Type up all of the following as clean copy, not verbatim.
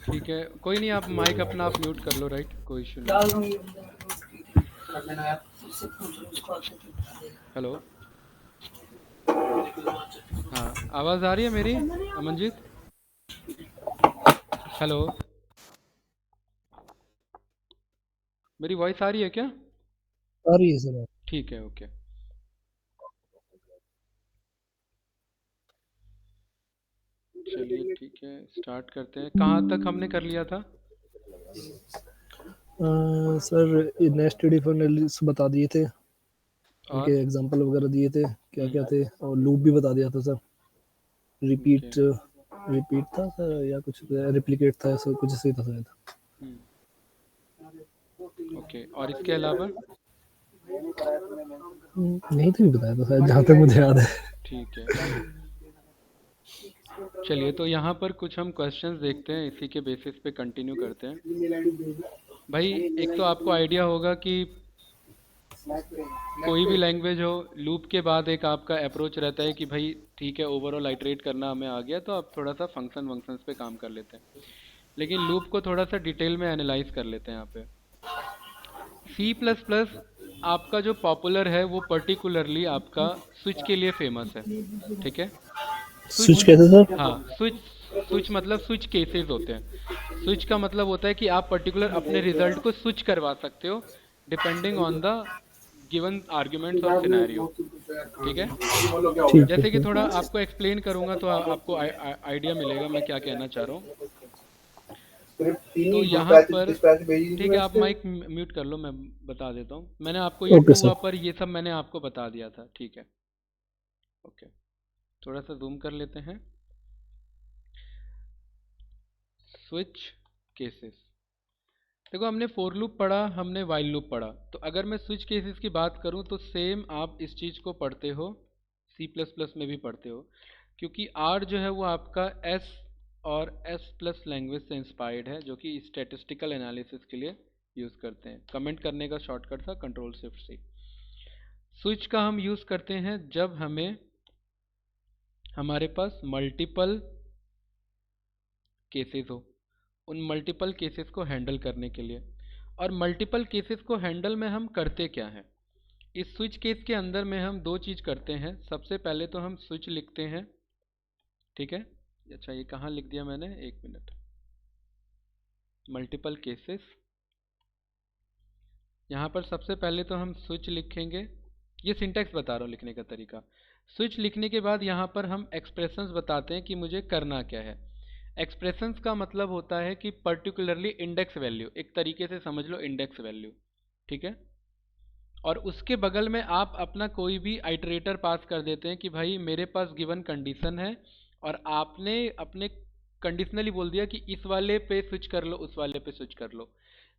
ठीक है, कोई नहीं, आप माइक अपना आप म्यूट कर लो, राइट, कोई इशू नहीं है। हेलो, हाँ, आवाज़ आ रही है मेरी, अमनजीत? हेलो, मेरी वॉइस आ रही है क्या? आ रही है सर। ठीक है, ओके। चलिए ठीक है, स्टार्ट करते हैं। कहाँ तक हमने कर लिया था? सर नेस्टेड इफ एनालिसिस बता दिए थे, उनके और एग्जांपल वगैरह दिए थे, क्या क्या हम्म, थे, और लूप भी बता दिया था सर। ओके। रिपीट रिपीट था सर, या कुछ रिप्लिकेट था, ऐसा कुछ ऐसे ही था शायद। हम्म, ओके, और इसके अलावा? नहीं तो भी बताया था शायद, जहाँ तक मुझे याद है। ठीक है, चलिए तो यहाँ पर कुछ हम क्वेश्चंस देखते हैं, इसी के बेसिस पे कंटिन्यू करते हैं। भाई, एक तो आपको आइडिया होगा कि कोई भी लैंग्वेज हो, लूप के बाद एक आपका अप्रोच रहता है कि भाई ठीक है, ओवरऑल आइटरेट करना हमें आ गया, तो आप थोड़ा सा फंक्शन वंक्शंस पे काम कर लेते हैं। लेकिन लूप को थोड़ा सा डिटेल में एनालाइज कर लेते हैं यहाँ पे। सी प्लस प्लस आपका जो पॉपुलर है वो पर्टिकुलरली आपका स्विच के लिए फेमस है, ठीक है? स्विच, स्विच कैसे सर? हाँ, स्विच। स्विच मतलब स्विच केसेस होते हैं। स्विच का मतलब होता है कि आप पर्टिकुलर अपने रिजल्ट को स्विच करवा सकते हो depending on the given arguments और सिनेरियो, ठीक है? ठीक है जैसे कि थोड़ा सर। आपको एक्सप्लेन करूंगा तो आपको आइडिया मिलेगा मैं क्या कहना चाह रहा हूँ। तो यहाँ पर, ठीक है, आप माइक म्यूट कर लो, मैं बता देता हूँ। मैंने आपको ये ओके टू सर। अपर ये सब मैंने आपको बता दिया था, ठीक है? ओके, थोड़ा सा जूम कर लेते हैं। स्विच केसेस, देखो, हमने फोर लूप पढ़ा, हमने वाइल लूप पढ़ा, तो अगर मैं स्विच केसेस की बात करूं तो सेम आप इस चीज़ को पढ़ते हो, सी प्लस प्लस में भी पढ़ते हो, क्योंकि आर जो है वो आपका एस और एस प्लस लैंग्वेज से इंस्पायर्ड है, जो कि स्टैटिस्टिकल एनालिसिस के लिए यूज़ करते हैं। कमेंट करने का शॉर्टकट था कंट्रोल शिफ्ट सी। स्विच का हम यूज़ करते हैं जब हमें, हमारे पास मल्टीपल केसेस हो, उन मल्टीपल केसेस को हैंडल करने के लिए। और मल्टीपल केसेस को हैंडल में हम करते क्या हैं? इस स्विच केस के अंदर में हम दो चीज़ करते हैं। सबसे पहले तो हम स्विच लिखते हैं, ठीक है? अच्छा, ये कहाँ लिख दिया मैंने, एक मिनट। मल्टीपल केसेस, यहाँ पर सबसे पहले तो हम स्विच लिखेंगे। ये सिंटैक्स बता रहा हूँ लिखने का तरीका। स्विच लिखने के बाद यहाँ पर हम एक्सप्रेशंस बताते हैं कि मुझे करना क्या है। एक्सप्रेशंस का मतलब होता है कि पर्टिकुलरली इंडेक्स वैल्यू, एक तरीके से समझ लो इंडेक्स वैल्यू, ठीक है? और उसके बगल में आप अपना कोई भी आइटरेटर पास कर देते हैं कि भाई मेरे पास गिवन कंडीशन है, और आपने अपने कंडीशनली बोल दिया कि इस वाले पे स्विच कर लो, उस वाले पे स्विच कर लो।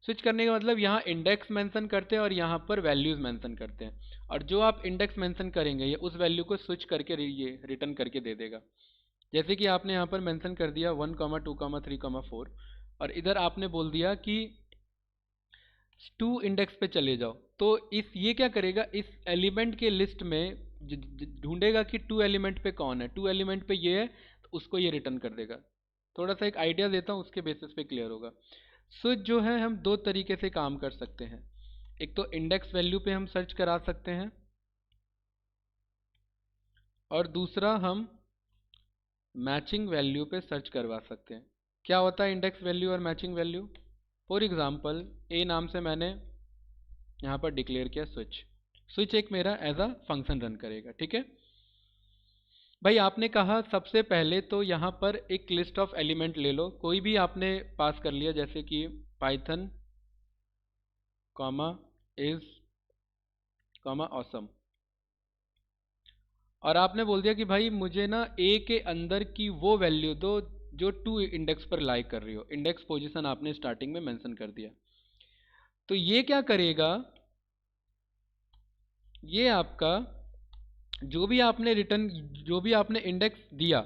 स्विच करने का मतलब यहाँ इंडेक्स मेंशन करते हैं और यहाँ पर वैल्यूज़ मेंशन करते हैं, और जो आप इंडेक्स मेंशन करेंगे ये उस वैल्यू को स्विच करके ये रिटर्न करके दे देगा। जैसे कि आपने यहाँ पर मेंशन कर दिया 1, 2, 3, 4, और इधर आपने बोल दिया कि टू इंडेक्स पे चले जाओ, तो इस ये क्या करेगा, इस एलिमेंट के लिस्ट में ढूंढेगा कि टू एलिमेंट पे कौन है, टू एलिमेंट पे ये है, तो उसको ये रिटर्न कर देगा। थोड़ा सा एक आइडिया देता हूँ, उसके बेसिस पे क्लियर होगा। स्विच जो है हम दो तरीके से काम कर सकते हैं। एक तो इंडेक्स वैल्यू पे हम सर्च करा सकते हैं, और दूसरा हम मैचिंग वैल्यू पे सर्च करवा सकते हैं। क्या होता है इंडेक्स वैल्यू और मैचिंग वैल्यू? फॉर एग्जांपल, ए नाम से मैंने यहाँ पर डिक्लेयर किया स्विच। स्विच एक मेरा एज अ फंक्शन रन करेगा, ठीक है? भाई, आपने कहा सबसे पहले तो यहाँ पर एक लिस्ट ऑफ एलिमेंट ले लो, कोई भी आपने पास कर लिया, जैसे कि Python comma is comma awesome, और आपने बोल दिया कि भाई मुझे ना ए के अंदर की वो वैल्यू दो जो टू इंडेक्स पर लाई कर रही हो। इंडेक्स पोजीशन आपने स्टार्टिंग में मेंशन कर दिया, तो ये क्या करेगा, ये आपका जो भी आपने रिटर्न, जो भी आपने इंडेक्स दिया,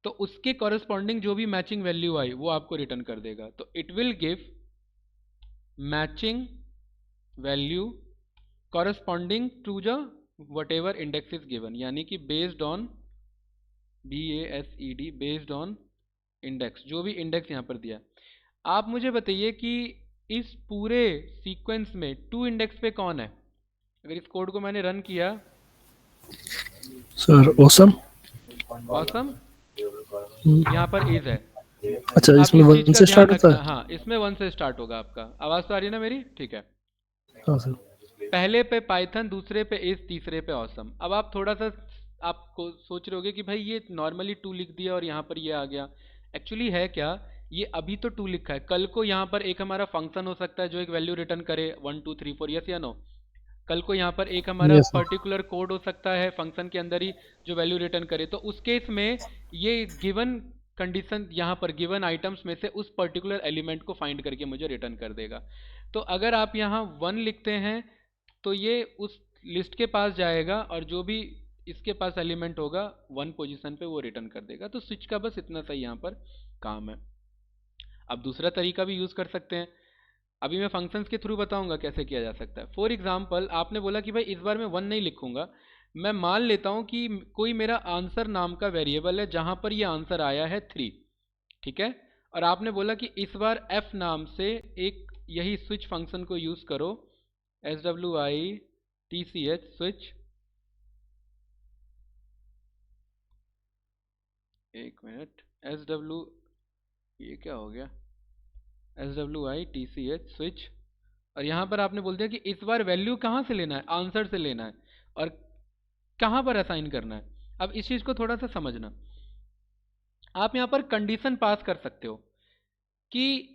तो उसके कॉरेस्पॉन्डिंग जो भी मैचिंग वैल्यू आई वो आपको रिटर्न कर देगा। तो it will give matching value corresponding to the whatever index is given, यानी कि based on, BASED, based on index, जो भी इंडेक्स यहाँ पर दिया। आप मुझे बताइए कि इस पूरे सीक्वेंस में टू इंडेक्स पे कौन है। अगर इस कोड को मैंने रन किया, सर ऑसम। ऑसम, यहाँ पर इज है। अच्छा, आप इसमें इस चीज़ वन का से ध्यान स्टार्ट होता रखना, है। हाँ इसमें वन से स्टार्ट होगा आपका। आवाज़ तो आ रही है ना मेरी, ठीक है। हाँ सर। पहले पे पाइथन, दूसरे पे इज, तीसरे पे ऑसम। अब आप थोड़ा सा आपको सोच रहे होगे कि भाई ये नॉर्मली टू लिख दिया और यहाँ पर ये आ गया। एक्चुअली है क्या, ये अभी तो टू लिखा है, कल को यहाँ पर एक हमारा फंक्शन हो सकता है जो एक वैल्यू रिटर्न करे 1 2 3 4, यस या नो। कल को यहाँ पर एक हमारा यस सर। पर्टिकुलर कोड हो सकता है फंक्शन के अंदर ही जो वैल्यू रिटर्न करे। तो उस केस में ये गिवन कंडीशन, यहाँ पर गिवन आइटम्स में से उस पर्टिकुलर एलिमेंट को फाइंड करके मुझे रिटर्न कर देगा। तो अगर आप यहाँ 1 लिखते हैं तो ये उस लिस्ट के पास जाएगा और जो भी इसके पास एलिमेंट होगा 1 पोजीशन पे वो रिटर्न कर देगा। तो स्विच का बस इतना सा यहाँ पर काम है। अब दूसरा तरीका भी यूज़ कर सकते हैं, अभी मैं फंक्शंस के थ्रू बताऊंगा कैसे किया जा सकता है। फॉर एग्जांपल आपने बोला कि भाई इस बार मैं 1 नहीं लिखूंगा, मैं मान लेता हूँ कि कोई मेरा आंसर नाम का वेरिएबल है जहाँ पर ये आंसर आया है 3, ठीक है। और आपने बोला कि इस बार f नाम से एक यही स्विच फंक्शन को यूज़ करो, switch स्विच। एक मिनट, sw, ये क्या हो गया, switch स्विच। और यहाँ पर आपने बोल दिया कि इस बार वैल्यू कहाँ से लेना है, आंसर से लेना है और कहाँ पर असाइन करना है। अब इस चीज़ को थोड़ा सा समझना, आप यहाँ पर कंडीशन पास कर सकते हो कि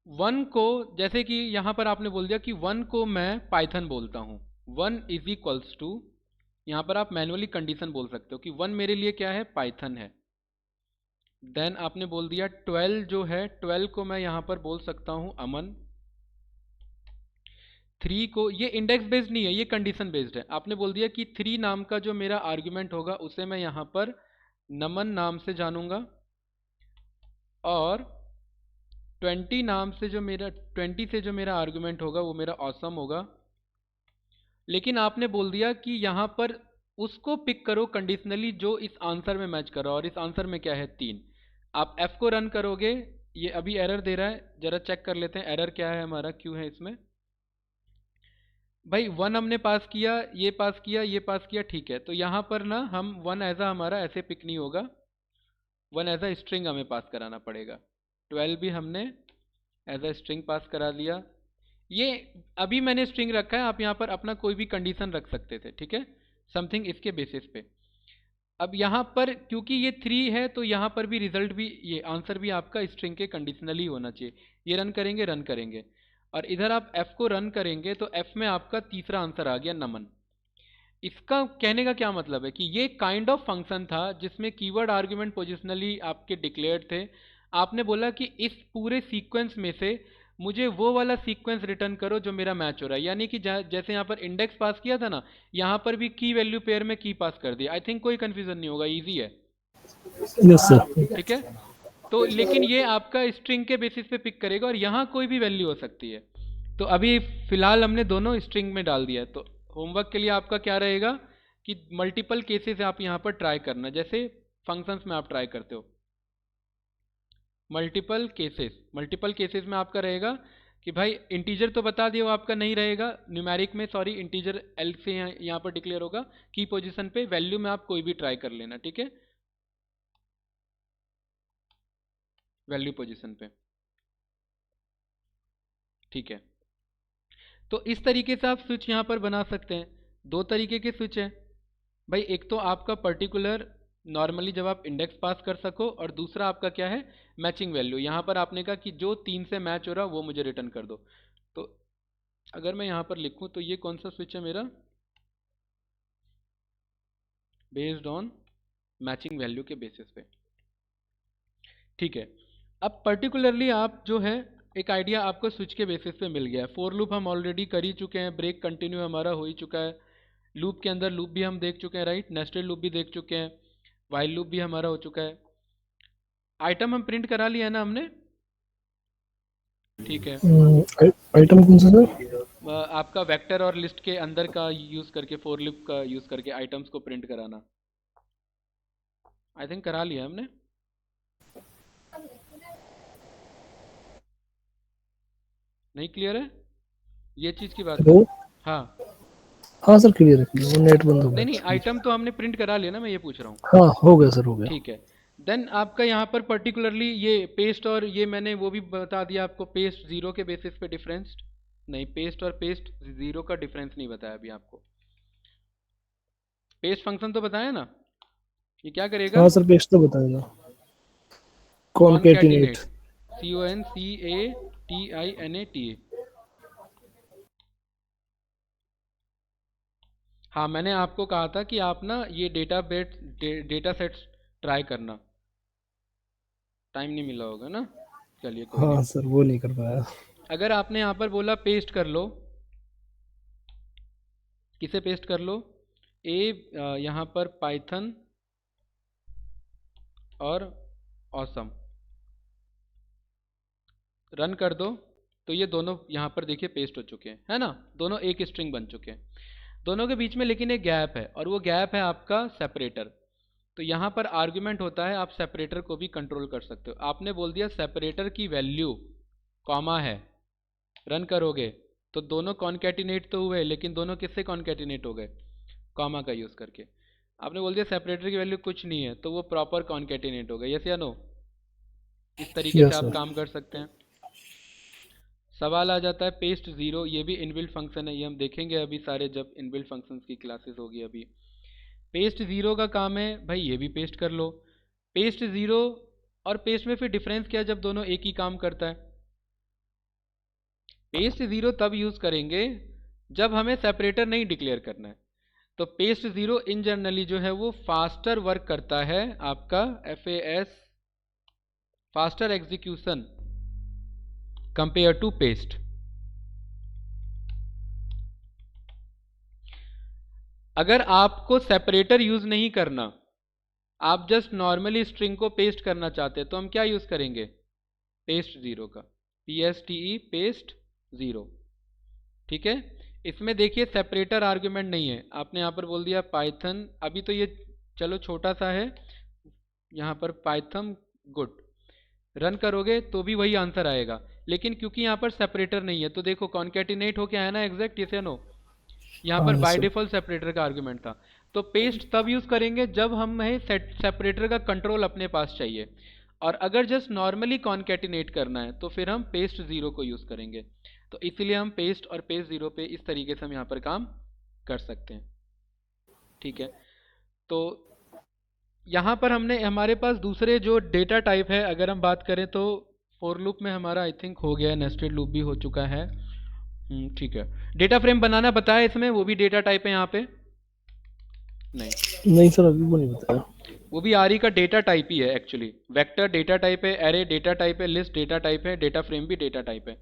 1 को, जैसे कि यहाँ पर आपने बोल दिया कि 1 को मैं पाइथन बोलता हूँ, 1 इज इक्वल्स टू, यहाँ पर आप मैनुअली कंडीशन बोल सकते हो कि 1 मेरे लिए क्या है, पाइथन है। देन आपने बोल दिया 12 जो है, 12 को मैं यहाँ पर बोल सकता हूँ अमन। 3 को, ये इंडेक्स बेस्ड नहीं है, ये कंडीशन बेस्ड है। आपने बोल दिया कि 3 नाम का जो मेरा आर्गुमेंट होगा उसे मैं यहाँ पर नमन नाम से जानूंगा और 20 नाम से जो मेरा 20 से जो मेरा आर्गुमेंट होगा वो मेरा ऑसम होगा। लेकिन आपने बोल दिया कि यहाँ पर उसको पिक करो कंडीशनली जो इस आंसर में मैच कर रहा है, और इस आंसर में क्या है, 3। आप F को रन करोगे, ये अभी एरर दे रहा है, जरा चेक कर लेते हैं एरर क्या है हमारा, क्यों है इसमें। भाई 1 हमने पास किया, ये पास किया, ये पास किया, ठीक है। तो यहाँ पर ना हम 1 ऐसा हमारा ऐसे पिक नहीं होगा, 1 एज अ स्ट्रिंग हमें पास कराना पड़ेगा। 12 भी हमने एज अ स्ट्रिंग पास करा दिया। ये अभी मैंने स्ट्रिंग रखा है, आप यहाँ पर अपना कोई भी कंडीशन रख सकते थे, ठीक है, समथिंग इसके बेसिस पे। अब यहाँ पर क्योंकि ये 3 है तो यहाँ पर भी रिजल्ट भी, ये आंसर भी आपका स्ट्रिंग के कंडीशनली होना चाहिए। ये रन करेंगे और इधर आप F को रन करेंगे तो F में आपका तीसरा आंसर आ गया नमन। इसका कहने का क्या मतलब है कि ये काइंड ऑफ फंक्शन था जिसमें कीवर्ड आर्गुमेंट पोजिशनली आपके डिक्लेयर्ड थे। आपने बोला कि इस पूरे सीक्वेंस में से मुझे वो वाला सीक्वेंस रिटर्न करो जो मेरा मैच हो रहा है, यानी कि जैसे यहाँ पर इंडेक्स पास किया था ना, यहाँ पर भी की वैल्यू पेयर में की पास कर दिया। आई थिंक कोई कंफ्यूजन नहीं होगा, इजी है, यस सर। ठीक है। तो लेकिन ये आपका स्ट्रिंग के बेसिस पे पिक करेगा और यहाँ कोई भी वैल्यू हो सकती है। तो अभी फिलहाल हमने दोनों स्ट्रिंग में डाल दिया है। तो होमवर्क के लिए आपका क्या रहेगा कि मल्टीपल केसेस आप यहाँ पर ट्राई करना, जैसे फंक्शंस में आप ट्राई करते हो। मल्टीपल केसेस में आपका रहेगा कि भाई इंटीजर तो बता दिया, वो आपका नहीं रहेगा न्यूमेरिक में, सॉरी इंटीजर एल से यहाँ पर डिक्लेयर होगा। की पोजीशन पे वैल्यू में आप कोई भी ट्राई कर लेना, ठीक है, वैल्यू पोजीशन पे, ठीक है। तो इस तरीके से आप स्विच यहाँ पर बना सकते हैं। दो तरीके के स्विच हैं भाई, एक तो आपका पर्टिकुलर नॉर्मली जब आप इंडेक्स पास कर सको, और दूसरा आपका क्या है, मैचिंग वैल्यू। यहाँ पर आपने कहा कि जो 3 से मैच हो रहा वो मुझे रिटर्न कर दो। तो अगर मैं यहाँ पर लिखूँ तो ये कौन सा स्विच है मेरा, बेस्ड ऑन मैचिंग वैल्यू के बेसिस पे, ठीक है। अब पर्टिकुलरली आप जो है एक आइडिया आपको स्विच के बेसिस पे मिल गया है। फोर लूप हम ऑलरेडी कर ही चुके हैं, ब्रेक कंटिन्यू हमारा हो ही चुका है, लूप के अंदर लूप भी हम देख चुके हैं, राइट, नेस्टेड लूप भी देख चुके हैं, वाइल लूप भी हमारा हो चुका है। आइटम हम प्रिंट करा लिया है ना हमने, ठीक है। आइटम कौन सा सर? आपका वेक्टर और लिस्ट के अंदर का यूज़ करके, फोर लूप का यूज़ करके आइटम्स को प्रिंट कराना, आई थिंक करा लिया हमने। नहीं क्लियर है, ये चीज़ की बात हेलो। करो। हाँ, हाँ सर, क्लियर है क्लियर, वो नेट बंद हो गया नहीं नहीं, था बीच आइटम में। तो हमने प्रिंट करा लिया ना, मैं ये पूछ रहा हूँ। हाँ हो गया सर, हो गया। ठीक है। देन आपका यहाँ पर पर्टिकुलरली ये पेस्ट और ये मैंने वो भी बता दिया आपको, पेस्ट ज़ीरो के बेसिस पे डिफरेंस। नहीं, पेस्ट और पेस्ट ज़ीरो का डिफरेंस नहीं बताया अभी आपको। पेस्ट फंक्शन तो बताया ना, ये क्या करेगा? हाँ सर, पेस्ट तो बताएगा। कॉनकेटिनेट। Concatenate, CONCATINATA। हाँ, मैंने आपको कहा था कि आप ना ये डेटा सेट्स ट्राई करना, टाइम नहीं मिला होगा ना, चलिए कोई नहीं। हाँ सर, वो नहीं कर पाया। अगर आपने यहाँ पर बोला पेस्ट कर लो, किसे पेस्ट कर लो? यहाँ पर पाइथन और ऑसम रन कर दो, तो ये दोनों यहाँ पर देखिए पेस्ट हो चुके हैं, है ना? दोनों एक स्ट्रिंग बन चुके हैं। दोनों के बीच में लेकिन एक गैप है, और वो गैप है आपका सेपरेटर। तो यहाँ पर आर्गुमेंट होता है, आप सेपरेटर को भी कंट्रोल कर सकते हो। आपने बोल दिया सेपरेटर की वैल्यू कॉमा है, रन करोगे तो दोनों कॉन्कैटिनेट तो हुए, लेकिन दोनों किससे कॉन्कैटिनेट हो गए? कॉमा का यूज़ करके। आपने बोल दिया सेपरेटर की वैल्यू कुछ नहीं है, तो वो प्रॉपर कॉन्कैटिनेट हो गए, यस या नो? इस तरीके से यस आप सर। काम कर सकते हैं। सवाल आ जाता है पेस्ट ज़ीरो, ये भी इनबिल्ट फंक्शन है, ये हम देखेंगे अभी सारे जब इनबिल्ट फंक्शंस की क्लासेस होगी अभी। पेस्ट ज़ीरो का काम है भाई, ये भी पेस्ट कर लो। पेस्ट ज़ीरो और पेस्ट में फिर डिफरेंस क्या है जब दोनों एक ही काम करता है? पेस्ट ज़ीरो तब यूज़ करेंगे जब हमें सेपरेटर नहीं डिक्लेयर करना है। तो पेस्ट ज़ीरो इन जनरली जो है वो फास्टर वर्क करता है, आपका FAS, faster execution compare to paste. अगर आपको सेपरेटर यूज़ नहीं करना, आप जस्ट नॉर्मली स्ट्रिंग को पेस्ट करना चाहते हैं, तो हम क्या यूज़ करेंगे? पेस्ट ज़ीरो का, PSTE पेस्ट ज़ीरो। ठीक है। इसमें देखिए सेपरेटर आर्ग्यूमेंट नहीं है, आपने यहाँ पर बोल दिया पाइथन, अभी तो ये चलो छोटा सा है, यहाँ पर पाइथन गुड, रन करोगे तो भी वही आंसर आएगा। लेकिन क्योंकि यहाँ पर सेपरेटर नहीं है, तो देखो कॉन्कैटिनेट हो क्या है ना, एग्जैक्ट, यस या नो? यहाँ हाँ पर yes by sir. Default separator का आर्गुमेंट था। तो पेस्ट तब यूज करेंगे जब हमें सेपरेटर का कंट्रोल अपने पास चाहिए, और अगर जस्ट नॉर्मली कॉन्कैटिनेट करना है तो फिर हम पेस्ट ज़ीरो को यूज़ करेंगे। तो इसीलिए हम पेस्ट और पेस्ट ज़ीरो पे इस तरीके से हम यहाँ पर काम कर सकते हैं। ठीक है। तो यहाँ पर हमने, हमारे पास दूसरे जो डेटा टाइप है अगर हम बात करें, तो फॉर लूप में हमारा आई थिंक हो गया है, नेस्टेड लूप भी हो चुका है। ठीक है। डेटा फ्रेम बनाना बताया इसमें, वो भी डेटा टाइप है यहाँ पे? नहीं, नहीं सर, अभी वो नहीं बताया। वो भी आर ई का डेटा टाइप ही है एक्चुअली। वेक्टर डेटा टाइप है, एरे डेटा टाइप है, लिस्ट डेटा टाइप है, डेटा फ्रेम भी डेटा टाइप है।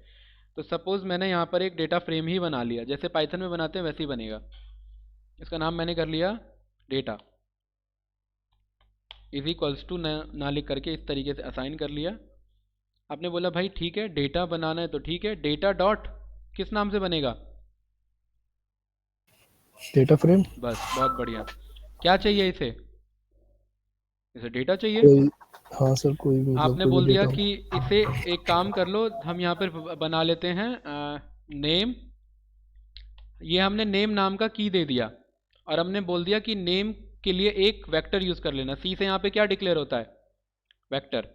तो सपोज मैंने यहाँ पर एक डेटा फ्रेम ही बना लिया, जैसे पाइथन में बनाते हैं वैसे ही बनेगा। इसका नाम मैंने कर लिया डेटा, इज इक्वल्स टू ना लिख करके इस तरीके से असाइन कर लिया। आपने बोला भाई ठीक है डेटा बनाना है, तो ठीक है, डेटा डॉट किस नाम से बनेगा? Data frame. बस, बहुत बढ़िया। क्या चाहिए इसे? इसे डेटा चाहिए। कोई। हाँ सर, कोई भी, मतलब आपने कोई भी बोल दिया डेटा कि हो। इसे एक काम कर लो, हम यहाँ पर बना लेते हैं नेम। ये हमने नेम नाम का की दे दिया, और हमने बोल दिया कि नेम के लिए एक वेक्टर यूज़ कर लेना। सी से यहाँ पे क्या डिक्लेयर होता है? वेक्टर।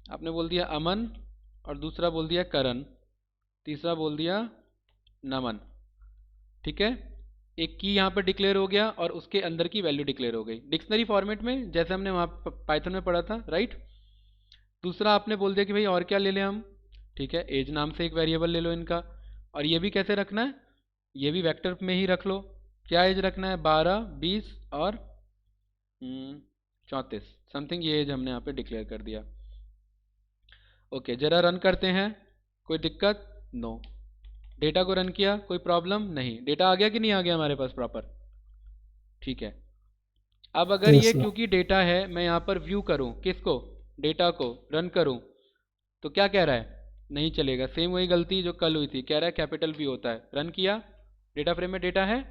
आपने बोल दिया अमन, और दूसरा बोल दिया करण, तीसरा बोल दिया नमन। ठीक है। एक की यहाँ पर डिक्लेयर हो गया, और उसके अंदर की वैल्यू डिक्लेयर हो गई डिक्शनरी फॉर्मेट में, जैसे हमने वहाँ पाइथन में पढ़ा था, राइट? दूसरा आपने बोल दिया कि भाई और क्या ले लें हम? ठीक है, एज नाम से एक वेरिएबल ले लो इनका। और ये भी कैसे रखना है? ये भी वेक्टर में ही रख लो। क्या एज रखना है? 12, 20 और 34 समथिंग, ये एज हमने यहाँ पे डिक्लेयर कर दिया। ओके, जरा रन करते हैं। कोई दिक्कत? नो। डेटा को रन किया, कोई प्रॉब्लम नहीं। डेटा आ गया कि नहीं आ गया हमारे पास प्रॉपर? ठीक है। अब अगर यस ये सर। क्योंकि डेटा है, मैं यहाँ पर व्यू करूँ किसको? डेटा को रन करूँ, तो क्या कह रहा है? नहीं चलेगा। सेम वही गलती जो कल हुई थी, कह रहा है कैपिटल बी होता है। रन किया, डेटा फ्रेम में डेटा है,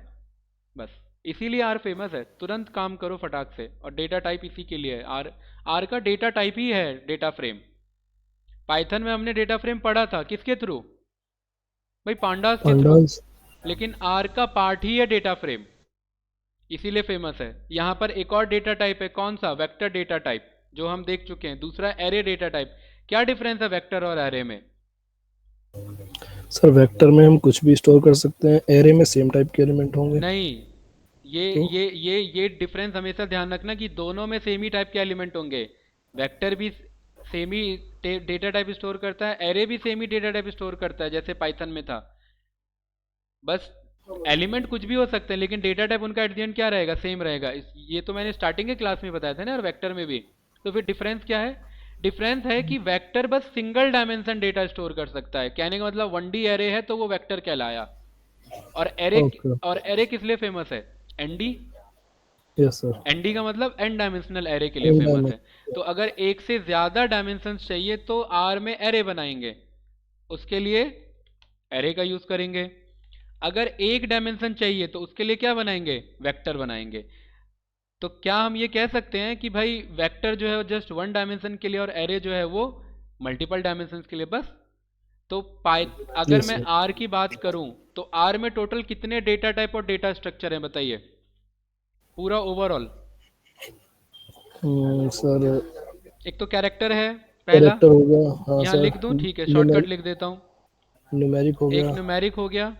बस। इसीलिए आर फेमस है, तुरंत काम करो फटाक से। और डेटा टाइप इसी के लिए है, आर। आर का डेटा टाइप ही है डेटा फ्रेम। पाइथन में हमने डेटा फ्रेम पढ़ा था किसके थ्रू? भाई पांडास के थ्रू, पांडास। लेकिन आर का पार्ट ही है डेटा फ्रेम, इसीलिए फेमस है। यहाँ पर एक और डेटा टाइप है, कौन सा? वेक्टर डेटा टाइप, जो हम देख चुके हैं। दूसरा एरे डेटा टाइप। क्या डिफरेंस है वेक्टर और एरे में? सर वेक्टर में हम कुछ भी स्टोर कर सकते हैं, एरे में सेम टाइप के एलिमेंट होंगे। नहीं, ये तो ये डिफरेंस हमेशा ध्यान रखना कि दोनों में सेम ही टाइप के एलिमेंट होंगे। वेक्टर भी सेम ही डेटा टाइप स्टोर करता है, एरे भी सेम ही डेटा टाइप स्टोर करता है, जैसे पाइथन में था। बस एलिमेंट कुछ भी हो सकते हैं, लेकिन डेटा टाइप उनका एट द एंड क्या रहेगा? सेम रहेगा। ये तो मैंने स्टार्टिंग के क्लास में बताया था ना, और वेक्टर में भी। तो फिर डिफरेंस क्या है? डिफरेंस है कि वेक्टर बस सिंगल डायमेंशन डेटा स्टोर कर सकता है, कहने का मतलब 1D एरे है तो वो वेक्टर कहलाया। और एरे, ओके। और एरे किस लिए फेमस है? एनडी। Yes sir. एनडी का मतलब एन डायमेंशनल एरे के लिए एन फेमस डायमेंशन। है। तो अगर एक से ज्यादा डायमेंशंस चाहिए तो आर में एरे बनाएंगे, उसके लिए एरे का यूज करेंगे। अगर एक डायमेंशन चाहिए तो उसके लिए क्या बनाएंगे? वेक्टर बनाएंगे। तो क्या हम ये कह सकते हैं कि भाई वेक्टर जो है वो जस्ट वन डायमेंशन के लिए और एरे जो है वो मल्टीपल डायमेंशन के लिए, बस? तो पाइ अगर यस मैं सर। आर की बात करूं तो आर में टोटल कितने डेटा टाइप और डेटा स्ट्रक्चर हैं बताइए, पूरा ओवरऑल? सर एक तो कैरेक्टर है पहला, कैरेक्टर हो गया, हाँ यहाँ सर। लिख दूं? ठीक है, शॉर्टकट लिख देता हूँ। न्यूमेरिक हो एक गया। न्यूमेरिक हो गया,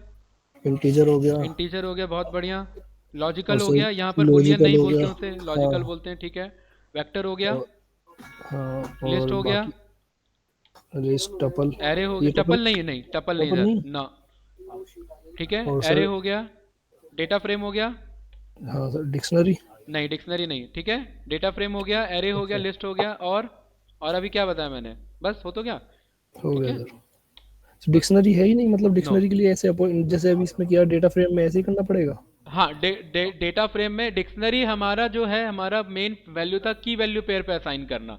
इंटीजर हो गया। इंटीजर हो गया, बहुत बढ़िया। और लॉजिकल हो सर गया, यहाँ पर बुलियन लॉजिकल नहीं हो बोलते गया। हैं उसे, लॉजिकल हाँ। बोलते हैं, ठीक है। वेक्टर हो गया, और हाँ, लिस्ट और हो गया, बाकी लिस्ट, टपल। एरे हो गया, ये टपल। टपल नहीं, नहीं टपल नहीं टपल सर, नहीं। ना। ठीक है, और एरे सर, हो गया, डेटा फ्रेम हो गया, हाँ सर, डिक्शनरी। नहीं डिक्शनरी नहीं, ठीक है। डेटा फ्रेम हो गया, एरे हो गया, ओके। लिस्ट हो गया, और अभी क्या बताया मैंने? बस हो तो गया। हो ठीक गया है, सर। बस। डिक्शनरी है ही नहीं, मतलब नो, डिक्शनरी के लिए ऐसे जैसे अभी इसमें किया डेटा फ्रेम में, ऐसे ही करना पड़ेगा। हाँ, डेटा फ्रेम में डिक्शनरी हमारा जो है, हमारा मेन वैल्यू था की वैल्यू पेयर पे असाइन करना।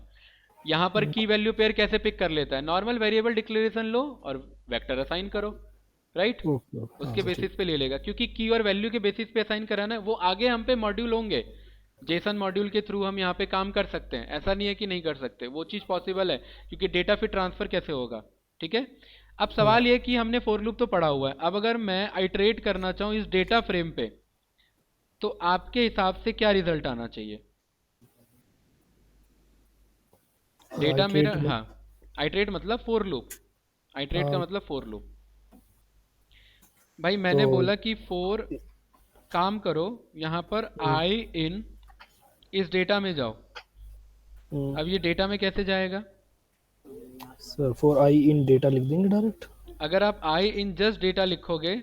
यहाँ पर की वैल्यू पेयर कैसे पिक कर लेता है? नॉर्मल वेरिएबल डिक्लेरेशन लो और वेक्टर असाइन करो, राइट? ओके ओके, हाँ उसके सर ठीक। बेसिस पे ले लेगा, क्योंकि की और वैल्यू के बेसिस पे असाइन कराना है, वो आगे हम पे मॉड्यूल होंगे। जेसन मॉड्यूल के थ्रू हम यहाँ पे काम कर सकते हैं, ऐसा नहीं है कि नहीं कर सकते, वो चीज़ पॉसिबल है, क्योंकि डेटा फिर ट्रांसफर कैसे होगा? ठीक है। अब सवाल ये कि हमने फॉर लूप तो पढ़ा हुआ है, अब अगर मैं आइटरेट करना चाहूँ इस डेटा फ्रेम पे, तो आपके हिसाब से क्या रिजल्ट आना चाहिए? डेटा मेरा, आइटरेट में। हाँ, आइटरेट मतलब फॉर लूप, आइटरेट का हाँ मतलब फॉर लूप। भाई तो मैंने बोला कि फोर, काम करो, यहाँ पर आई इन, इस डेटा में जाओ। अब ये डेटा में कैसे जाएगा? Sir for I in data लिख देंगे डायरेक्ट। अगर आप आई इन जस्ट डेटा लिखोगे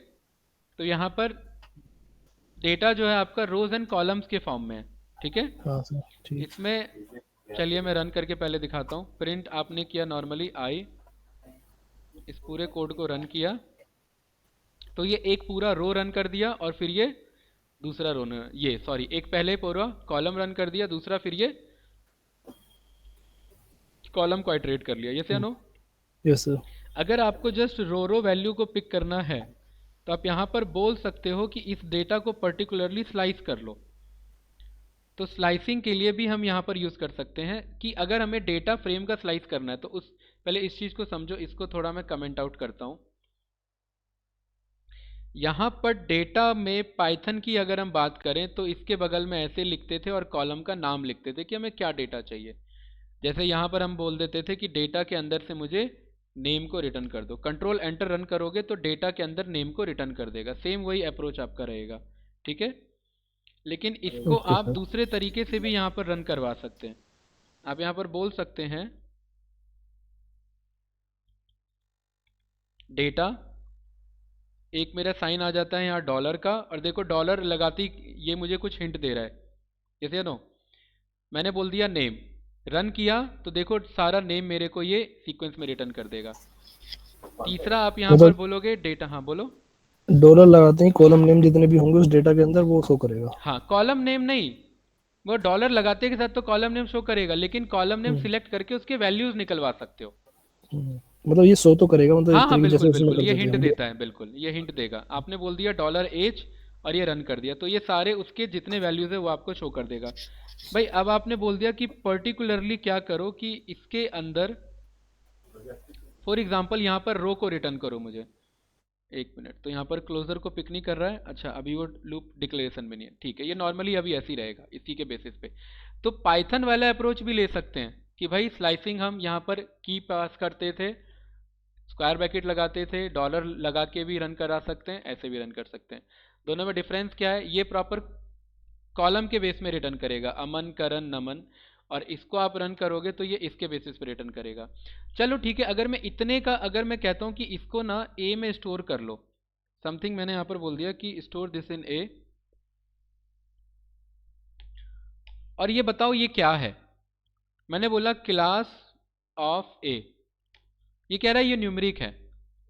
तो यहाँ पर डेटा जो है आपका रोज एंड कॉलम्स के फॉर्म में है, ठीक है। हाँ सर ठीक। इसमें चलिए मैं रन करके पहले दिखाता हूँ। प्रिंट आपने किया नॉर्मली आई, इस पूरे कोड को रन किया तो ये एक पूरा रो रन कर दिया, और फिर ये दूसरा रो, ये सॉरी, एक पहले पूरा कॉलम रन कर दिया, दूसरा फिर ये कॉलम को आइटरेट कर लिया, यस या नो? Yes sir. अगर आपको जस्ट रो रो वैल्यू को पिक करना है तो आप यहाँ पर बोल सकते हो कि इस डेटा को पर्टिकुलरली स्लाइस कर लो। तो स्लाइसिंग के लिए भी हम यहाँ पर यूज़ कर सकते हैं कि अगर हमें डेटा फ्रेम का स्लाइस करना है तो उस, पहले इस चीज़ को समझो, इसको थोड़ा मैं कमेंट आउट करता हूँ। यहाँ पर डेटा में पाइथन की अगर हम बात करें तो इसके बगल में ऐसे लिखते थे और कॉलम का नाम लिखते थे कि हमें क्या डेटा चाहिए। जैसे यहाँ पर हम बोल देते थे कि डेटा के अंदर से मुझे नेम को रिटर्न कर दो, कंट्रोल एंटर रन करोगे तो डेटा के अंदर नेम को रिटर्न कर देगा, सेम वही अप्रोच आपका रहेगा, ठीक है। लेकिन इसको ओके आप सर। दूसरे तरीके से भी यहाँ पर रन करवा सकते हैं। आप यहाँ पर बोल सकते हैं डेटा, एक मेरा साइन आ जाता है यहाँ डॉलर का, और देखो डॉलर लगाती ये मुझे कुछ हिंट दे रहा है, जैसे नो, मैंने बोल दिया नेम, रन किया तो देखो सारा नेम मेरे को ये सीक्वेंस में रिटर्न कर देगा। तीसरा आप यहाँ पर मतलब बोलोगे डेटा, हाँ बोलो। डॉलर लगाते ही कॉलम नेम जितने भी होंगे उस डेटा के अंदर वो शो करेगा। हाँ, कॉलम नेम नहीं, वो डॉलर लगाते के साथ तो कॉलम नेम शो करेगा, लेकिन कॉलम नेम हम्म, सिलेक्ट करके उसके वैल्यूज निकलवा सकते हो। मतलब ये शो तो करेगा, मतलब हाँ एक हाँ तरीके बिल्कुल जैसे उसमें बिल्कुल, ये करते थे हिंट हम देता है, बिल्कुल ये हिंट देगा। आपने बोल दिया डॉलर एज और ये रन कर दिया तो ये सारे उसके जितने वैल्यूज है वो आपको शो कर देगा। भाई अब आपने बोल दिया कि पर्टिकुलरली क्या करो कि इसके अंदर, फॉर एग्जाम्पल यहाँ पर रो को रिटर्न करो मुझे, एक मिनट, तो यहाँ पर क्लोजर को पिक नहीं कर रहा है। अच्छा, अभी वो लूप डिक्लेरेशन में नहीं है, ठीक है, ये नॉर्मली अभी ऐसे ही रहेगा इसी के बेसिस पे। तो पाइथन वाला अप्रोच भी ले सकते हैं कि भाई स्लाइसिंग हम यहाँ पर की पास करते थे, स्क्वायर ब्रैकेट लगाते थे, डॉलर लगा के भी रन करा सकते हैं, ऐसे भी रन कर सकते हैं। दोनों में डिफरेंस क्या है, ये प्रॉपर कॉलम के बेस में रिटर्न करेगा, अमन करण नमन, और इसको आप रन करोगे तो ये इसके बेसिस पे रिटर्न करेगा। चलो ठीक है, अगर मैं इतने का अगर मैं कहता हूँ कि इसको ना ए में स्टोर कर लो, समथिंग मैंने यहाँ पर बोल दिया कि स्टोर दिस इन ए, और ये बताओ ये क्या है। मैंने बोला क्लास ऑफ ए, ये कह रहा है ये न्यूमरिक है।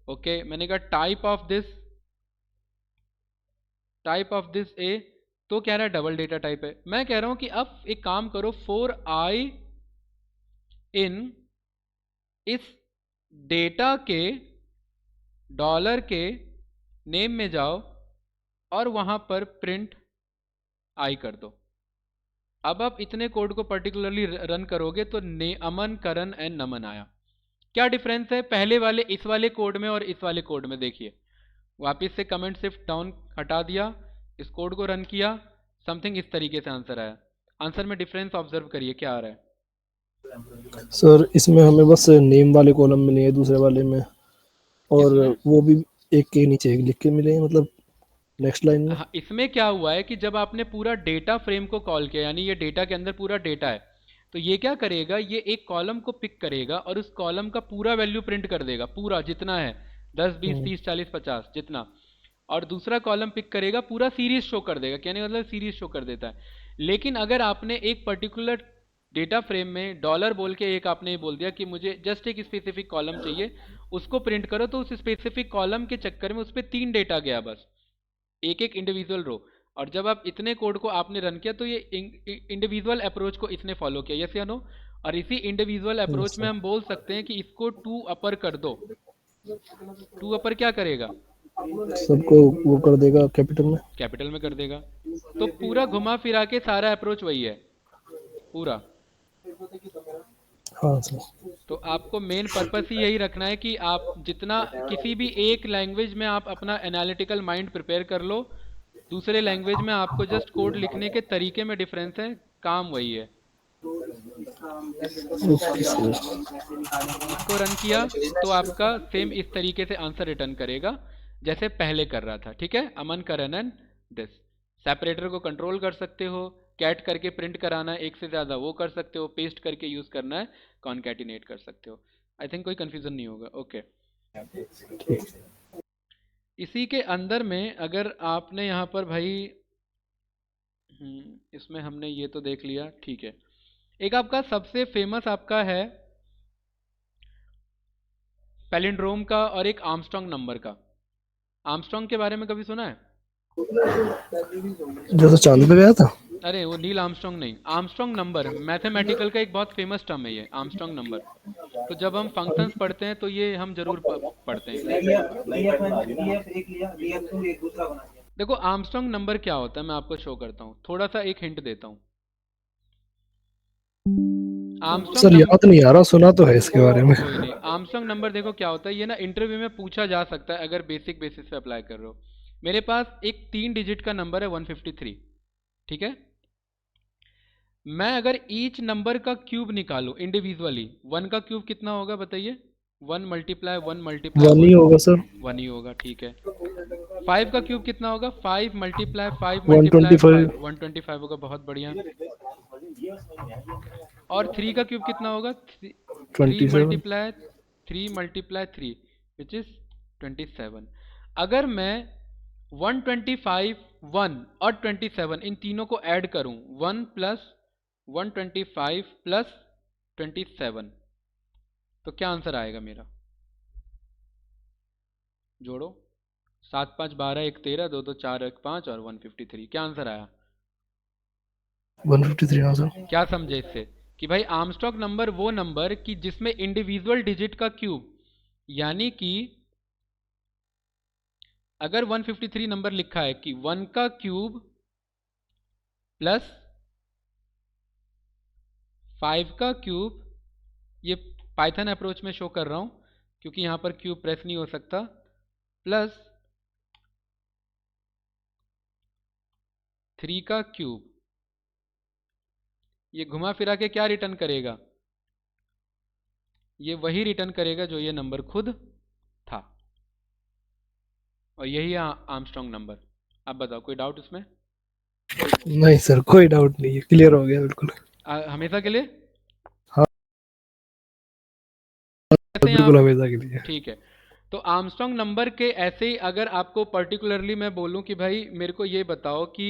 ओके, मैंने कहा टाइप ऑफ दिस ए, तो कह रहा है डबल डेटा टाइप है। मैं कह रहा हूं कि अब एक काम करो, फॉर आई इन इस डेटा के डॉलर के नेम में जाओ और वहां पर प्रिंट आई कर दो। अब आप इतने कोड को पर्टिकुलरली रन करोगे तो अमन करण एंड नमन आया। क्या डिफरेंस है पहले वाले इस वाले कोड में और इस वाले कोड में? देखिए, वापस से कमेंट शिफ्ट डाउन हटा दिया, इस कोड को रन किया, समथिंग इस तरीके से आंसर आया। आंसर में डिफरेंस ऑब्जर्व करिए क्या आ रहा है। सर इसमें हमें बस नेम वाले कॉलम मिले हैं दूसरे वाले में, और किसमें? वो भी एक के नीचे एक लिख के मिले हैं, मतलब नेक्स्ट लाइन में। हाँ, इसमें क्या हुआ है कि जब आपने पूरा डेटा फ्रेम को कॉल किया, यानी ये डेटा के अंदर पूरा डेटा है, तो ये क्या करेगा, ये एक कॉलम को पिक करेगा और उस कॉलम का पूरा वैल्यू प्रिंट कर देगा, पूरा जितना है 10 20 30 40 50 जितना, और दूसरा कॉलम पिक करेगा पूरा सीरीज शो कर देगा, कहने का मतलब सीरीज शो कर देता है। लेकिन अगर आपने एक पर्टिकुलर डेटा फ्रेम में डॉलर बोल के एक आपने बोल दिया कि मुझे जस्ट एक स्पेसिफिक कॉलम चाहिए, उसको प्रिंट करो, तो उस स्पेसिफिक कॉलम के चक्कर में उस पर 3 डेटा गया बस, एक एक इंडिविजुअल रो। और जब आप इतने कोड को आपने रन किया तो ये इंडिविजुअल अप्रोच को इसने फॉलो किया, यस या नो? और इसी इंडिविजुअल यस अप्रोच में सर। हम बोल सकते हैं कि इसको 2 अपर कर दो। 2 अपर क्या करेगा? सबको वो कर देगा कैपिटल में। कैपिटल में कर देगा। तो पूरा घुमा फिरा के सारा अप्रोच वही है पूरा। हाँ सर। तो आपको मेन पर्पस ही यही रखना है कि आप जितना किसी भी एक लैंग्वेज में आप अपना एनालिटिकल माइंड प्रिपेयर कर लो, दूसरे लैंग्वेज में आपको जस्ट कोड लिखने के तरीके में डिफरेंस है, काम वही है। Okay sir. इसको रन किया तो आपका सेम इस तरीके से आंसर रिटर्न करेगा जैसे पहले कर रहा था, ठीक है। अमन करण एंड दिस। सेपरेटर को कंट्रोल कर सकते हो, कैट करके प्रिंट कराना है एक से ज़्यादा वो कर सकते हो, पेस्ट करके यूज़ करना है कॉन्कैटिनेट कर सकते हो। आई थिंक कोई कन्फ्यूज़न नहीं होगा। ओके, इसी के अंदर में अगर आपने यहाँ पर भाई इसमें हमने ये तो देख लिया, ठीक है। एक आपका सबसे फेमस आपका है पैलिंड्रोम का और एक आर्मस्ट्रॉन्ग नंबर का। आर्मस्ट्रॉन्ग के बारे में कभी सुना है? जो तो चांद पे गया था। अरे वो नील आर्मस्ट्रॉन्ग नहीं, आर्मस्ट्रॉन्ग नंबर मैथमेटिकल का एक बहुत फेमस टर्म है ये आर्मस्ट्रॉन्ग नंबर। तो जब हम फंक्शंस पढ़ते हैं तो ये हम जरूर पढ़ते हैं। देखो आर्मस्ट्रॉन्ग नंबर क्या होता है मैं आपको शो करता हूँ, थोड़ा सा एक हिंट देता हूँ। आर्मस्ट्रॉन्ग सर याद नहीं आ रहा, सुना तो है इसके बारे में। कोई नहीं, आर्मस्ट्रॉन्ग नंबर देखो क्या होता है, ये ना इंटरव्यू में पूछा जा सकता है अगर बेसिक बेसिस पे अप्लाई कर रहे हो। मेरे पास एक 3 डिजिट का नंबर है 153, ठीक है। मैं अगर ईच नंबर का क्यूब निकालूं इंडिविजुअली, 1 का क्यूब कितना होगा बताइए? 1 मल्टीप्लाई 1 मल्टीप्लाई वन ही 1, होगा सर। 1 ही होगा, ठीक है। 5 का क्यूब कितना होगा? 5 मल्टीप्लाई 5 मल्टीप्लाई 5, 125। 125 होगा, बहुत बढ़िया। और 3 का क्यूब कितना होगा? 3 27। Multiply 3 which is 27। अगर मैं 125 1 और 27 इन तीनों को ऐड करूं, 1 प्लस 125 प्लस 27, तो क्या आंसर आएगा मेरा? जोड़ो, 7 5 12 1 13 2 2 4 1 5 और 153, क्या आंसर आया? 153 हाँ सर। क्या समझे इससे कि भाई आर्मस्ट्रॉन्ग नंबर वो नंबर कि जिसमें इंडिविजुअल डिजिट का क्यूब, यानी कि अगर 153 नंबर लिखा है कि 1 का क्यूब प्लस 5 का क्यूब, ये पाइथन अप्रोच में शो कर रहा हूं क्योंकि यहां पर क्यूब प्रेस नहीं हो सकता, प्लस 3 का क्यूब, ये घुमा फिरा के क्या रिटर्न करेगा? ये वही रिटर्न करेगा जो ये नंबर खुद था, और यही है आर्मस्ट्रॉन्ग नंबर। अब बताओ, कोई डाउट इसमें? नहीं सर, कोई डाउट नहीं है, क्लियर हो गया बिल्कुल। हमेशा के लिए हाँ ऐसे यहाँ, बिल्कुल, हमेशा के लिए। ठीक है। तो आर्मस्ट्रॉन्ग नंबर के ऐसे ही अगर आपको पर्टिकुलरली मैं बोलूं कि भाई मेरे को ये बताओ कि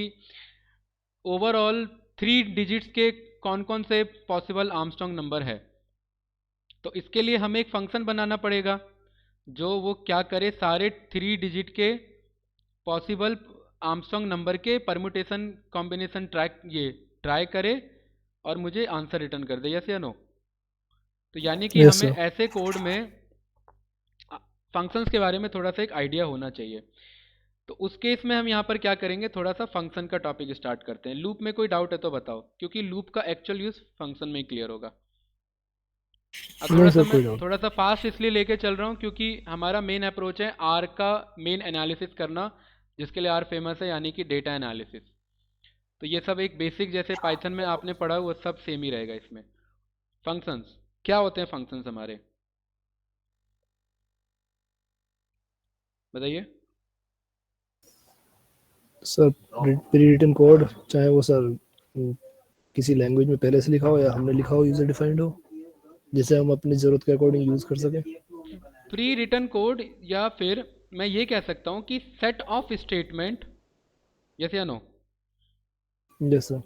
ओवरऑल 3 डिजिट्स के कौन कौन से पॉसिबल आर्मस्ट्रॉन्ग नंबर है, तो इसके लिए हमें एक फंक्शन बनाना पड़ेगा जो वो क्या करे, सारे 3 डिजिट के पॉसिबल आर्मस्ट्रॉन्ग नंबर के परम्यूटेशन कॉम्बिनेशन ट्राई करे और मुझे आंसर रिटर्न कर दे, यस या नो। तो यानी कि यस हमें सर। ऐसे कोड में फंक्शंस के बारे में थोड़ा सा एक आइडिया होना चाहिए। तो उस केस में हम यहाँ पर क्या करेंगे, थोड़ा सा फंक्शन का टॉपिक स्टार्ट करते हैं। लूप में कोई डाउट है तो बताओ, क्योंकि लूप का एक्चुअल यूज फंक्शन में ही क्लियर होगा। अब नहीं मैं सर, कोई डाउट। थोड़ा सा फास्ट इसलिए लेके चल रहा हूँ क्योंकि हमारा मेन अप्रोच है आर का मेन एनालिसिस करना, जिसके लिए आर फेमस है, यानी कि डेटा एनालिसिस। तो ये सब एक बेसिक जैसे पाइथन में आपने पढ़ा वो सब सेम ही रहेगा इसमें। फंक्शंस क्या होते हैं, फंक्शंस हमारे बताइए। सर प्री रिटन कोड, चाहे वो सर किसी लैंग्वेज में पहले से लिखा हो या हमने लिखा हो, यूजर डिफाइंड हो, जिसे हम अपनी जरूरत के अकॉर्डिंग यूज कर सकें। प्री रिटन कोड, या फिर मैं ये कह सकता हूँ कि सेट ऑफ स्टेटमेंट, यस या no. Yes sir.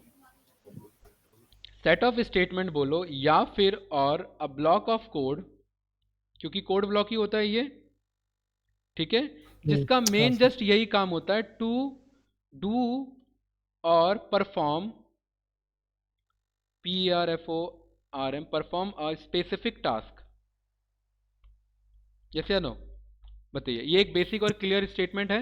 Set of statement बोलो, या फिर और अ ब्लॉक ऑफ कोड, क्योंकि कोड ब्लॉक ही होता है ये, ठीक है, जिसका हाँ मेन सर। जस्ट यही काम होता है टू डू और perform, PERFORM, perform a specific task, yes या नो। बताइए, ये एक बेसिक और क्लियर स्टेटमेंट है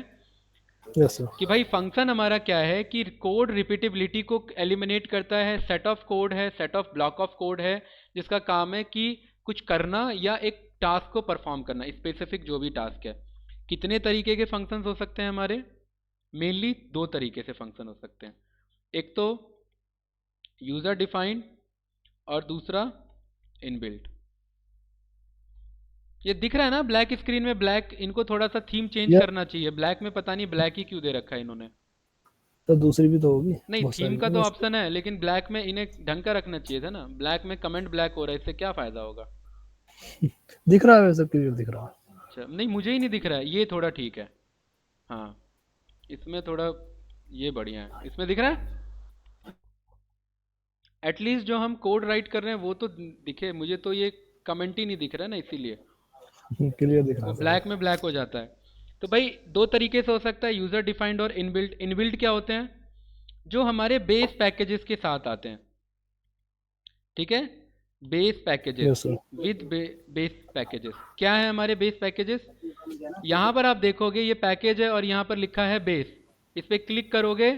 यस सर। कि भाई फंक्शन हमारा क्या है कि कोड रिपीटेबिलिटी को एलिमिनेट करता है। सेट ऑफ कोड है, set of block of code है, जिसका काम है कि कुछ करना या एक टास्क को परफॉर्म करना, स्पेसिफिक जो भी टास्क है। कितने तरीके के फंक्शंस हो सकते हैं हमारे? मेनली 2 तरीके से फंक्शन हो सकते हैं, एक तो यूजर डिफाइंड और दूसरा इनबिल्ट। ये दिख रहा है ना ब्लैक स्क्रीन में, ब्लैक, इनको थोड़ा सा थीम चेंज या करना चाहिए। ब्लैक में पता नहीं ब्लैक ही क्यों दे रखा है इन्होंने। तो दूसरी भी तो होगी, नहीं, बहुत थीम सारी का है तो वैसे। ऑप्शन है, लेकिन ब्लैक में इन्हें ढंग का रखना चाहिए था ना। ब्लैक में कमेंट ब्लैक हो रहा है, इससे क्या फायदा होगा? दिख रहा है वैसे, क्लियर दिख रहा है। अच्छा, नहीं मुझे ही नहीं दिख रहा है, ये थोड़ा ठीक है। हाँ, इसमें थोड़ा ये बढ़िया है, इसमें दिख रहा है। एटलीस्ट जो हम कोड राइट कर रहे हैं वो तो दिखे मुझे, तो ये कमेंट ही नहीं दिख रहा है ना, इसीलिए क्लियर दिख रहा वो है सर। ब्लैक में ब्लैक हो जाता है। तो भाई 2 तरीके से हो सकता है, यूज़र डिफाइंड और इनबिल्ट। इनबिल्ट क्या होते हैं? जो हमारे बेस पैकेजेस के साथ आते हैं, ठीक है, base packages yes sir. With base packages. क्या है हमारे बेस पैकेजेस? यहाँ पर आप देखोगे ये पैकेज है और यहाँ पर लिखा है बेस। इस पर क्लिक करोगे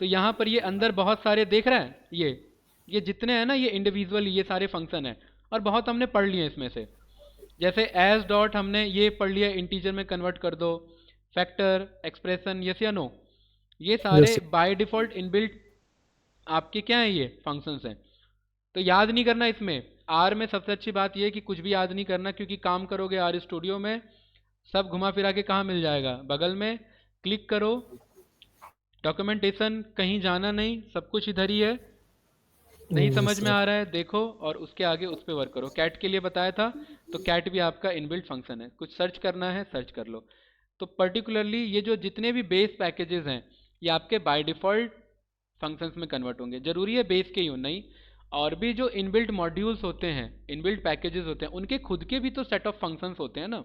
तो यहाँ पर ये अंदर बहुत सारे देख रहा है, ये जितने हैं ना, ये इंडिविजुअल ये सारे फंक्शन हैं, और बहुत हमने पढ़ लिए इसमें से। जैसे एज डॉट हमने ये पढ़ लिया, इंटीजर में कन्वर्ट कर दो, फैक्टर, एक्सप्रेशन, यस या नो। ये सारे yes sir. By default inbuilt आपके क्या हैं, ये फंक्शंस हैं। तो याद नहीं करना इसमें। आर में सबसे अच्छी बात यह है कि कुछ भी याद नहीं करना, क्योंकि काम करोगे आर स्टूडियो में सब घुमा फिरा के कहाँ मिल जाएगा, बगल में। क्लिक करो, डॉक्यूमेंटेशन कहीं जाना नहीं, सब कुछ इधर ही है। नहीं यस समझ में सर। आ रहा है, देखो और उसके आगे उस पर वर्क करो। कैट के लिए बताया था, तो कैट भी आपका इनबिल्ट फंक्शन है। कुछ सर्च करना है सर्च कर लो। तो पर्टिकुलरली ये जो जितने भी बेस पैकेजेस हैं, ये आपके बाय डिफ़ॉल्ट फंक्शंस में कन्वर्ट होंगे। जरूरी है बेस के ही हो नहीं, और भी जो इनबिल्ट मॉड्यूल्स होते हैं, इनबिल्ट पैकेजेस होते हैं, उनके खुद के भी तो सेट ऑफ फंक्शंस होते हैं ना,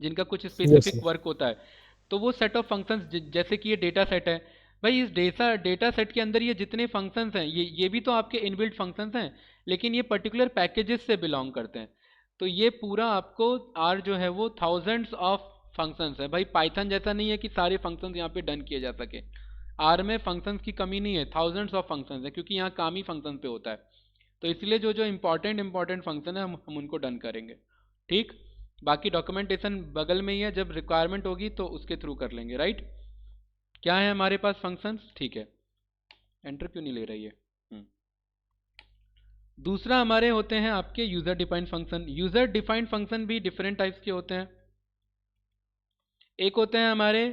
जिनका कुछ यस स्पेसिफिक सर। वर्क होता है। तो वो सेट ऑफ फंक्शंस, जैसे कि ये डेटा सेट है, भाई इस डेटा सेट के अंदर ये जितने फंक्शंस हैं, ये भी तो आपके इनबिल्ट फंक्शंस हैं, लेकिन ये पर्टिकुलर पैकेजेस से बिलोंग करते हैं। तो ये पूरा आपको आर जो है वो थाउजेंड्स ऑफ फंक्शंस है। भाई पाइथन जैसा नहीं है कि सारे फंक्शंस यहाँ पे डन किए जा सके। आर में फंक्शंस की कमी नहीं है, थाउजेंड्स ऑफ फंक्शंस है, क्योंकि यहाँ काम ही फंक्शन पे होता है। तो इसलिए जो जो इंपॉर्टेंट फंक्शन है हम उनको डन करेंगे, ठीक। बाकी डॉक्यूमेंटेशन बगल में ही है, जब रिक्वायरमेंट होगी तो उसके थ्रू कर लेंगे, राइट। क्या है हमारे पास फंक्शंस, ठीक है, एंटर क्यों नहीं ले रही है। दूसरा हमारे होते हैं आपके user defined function. User defined function भी डिफरेंट टाइप्स के होते हैं। एक होते हैं हमारे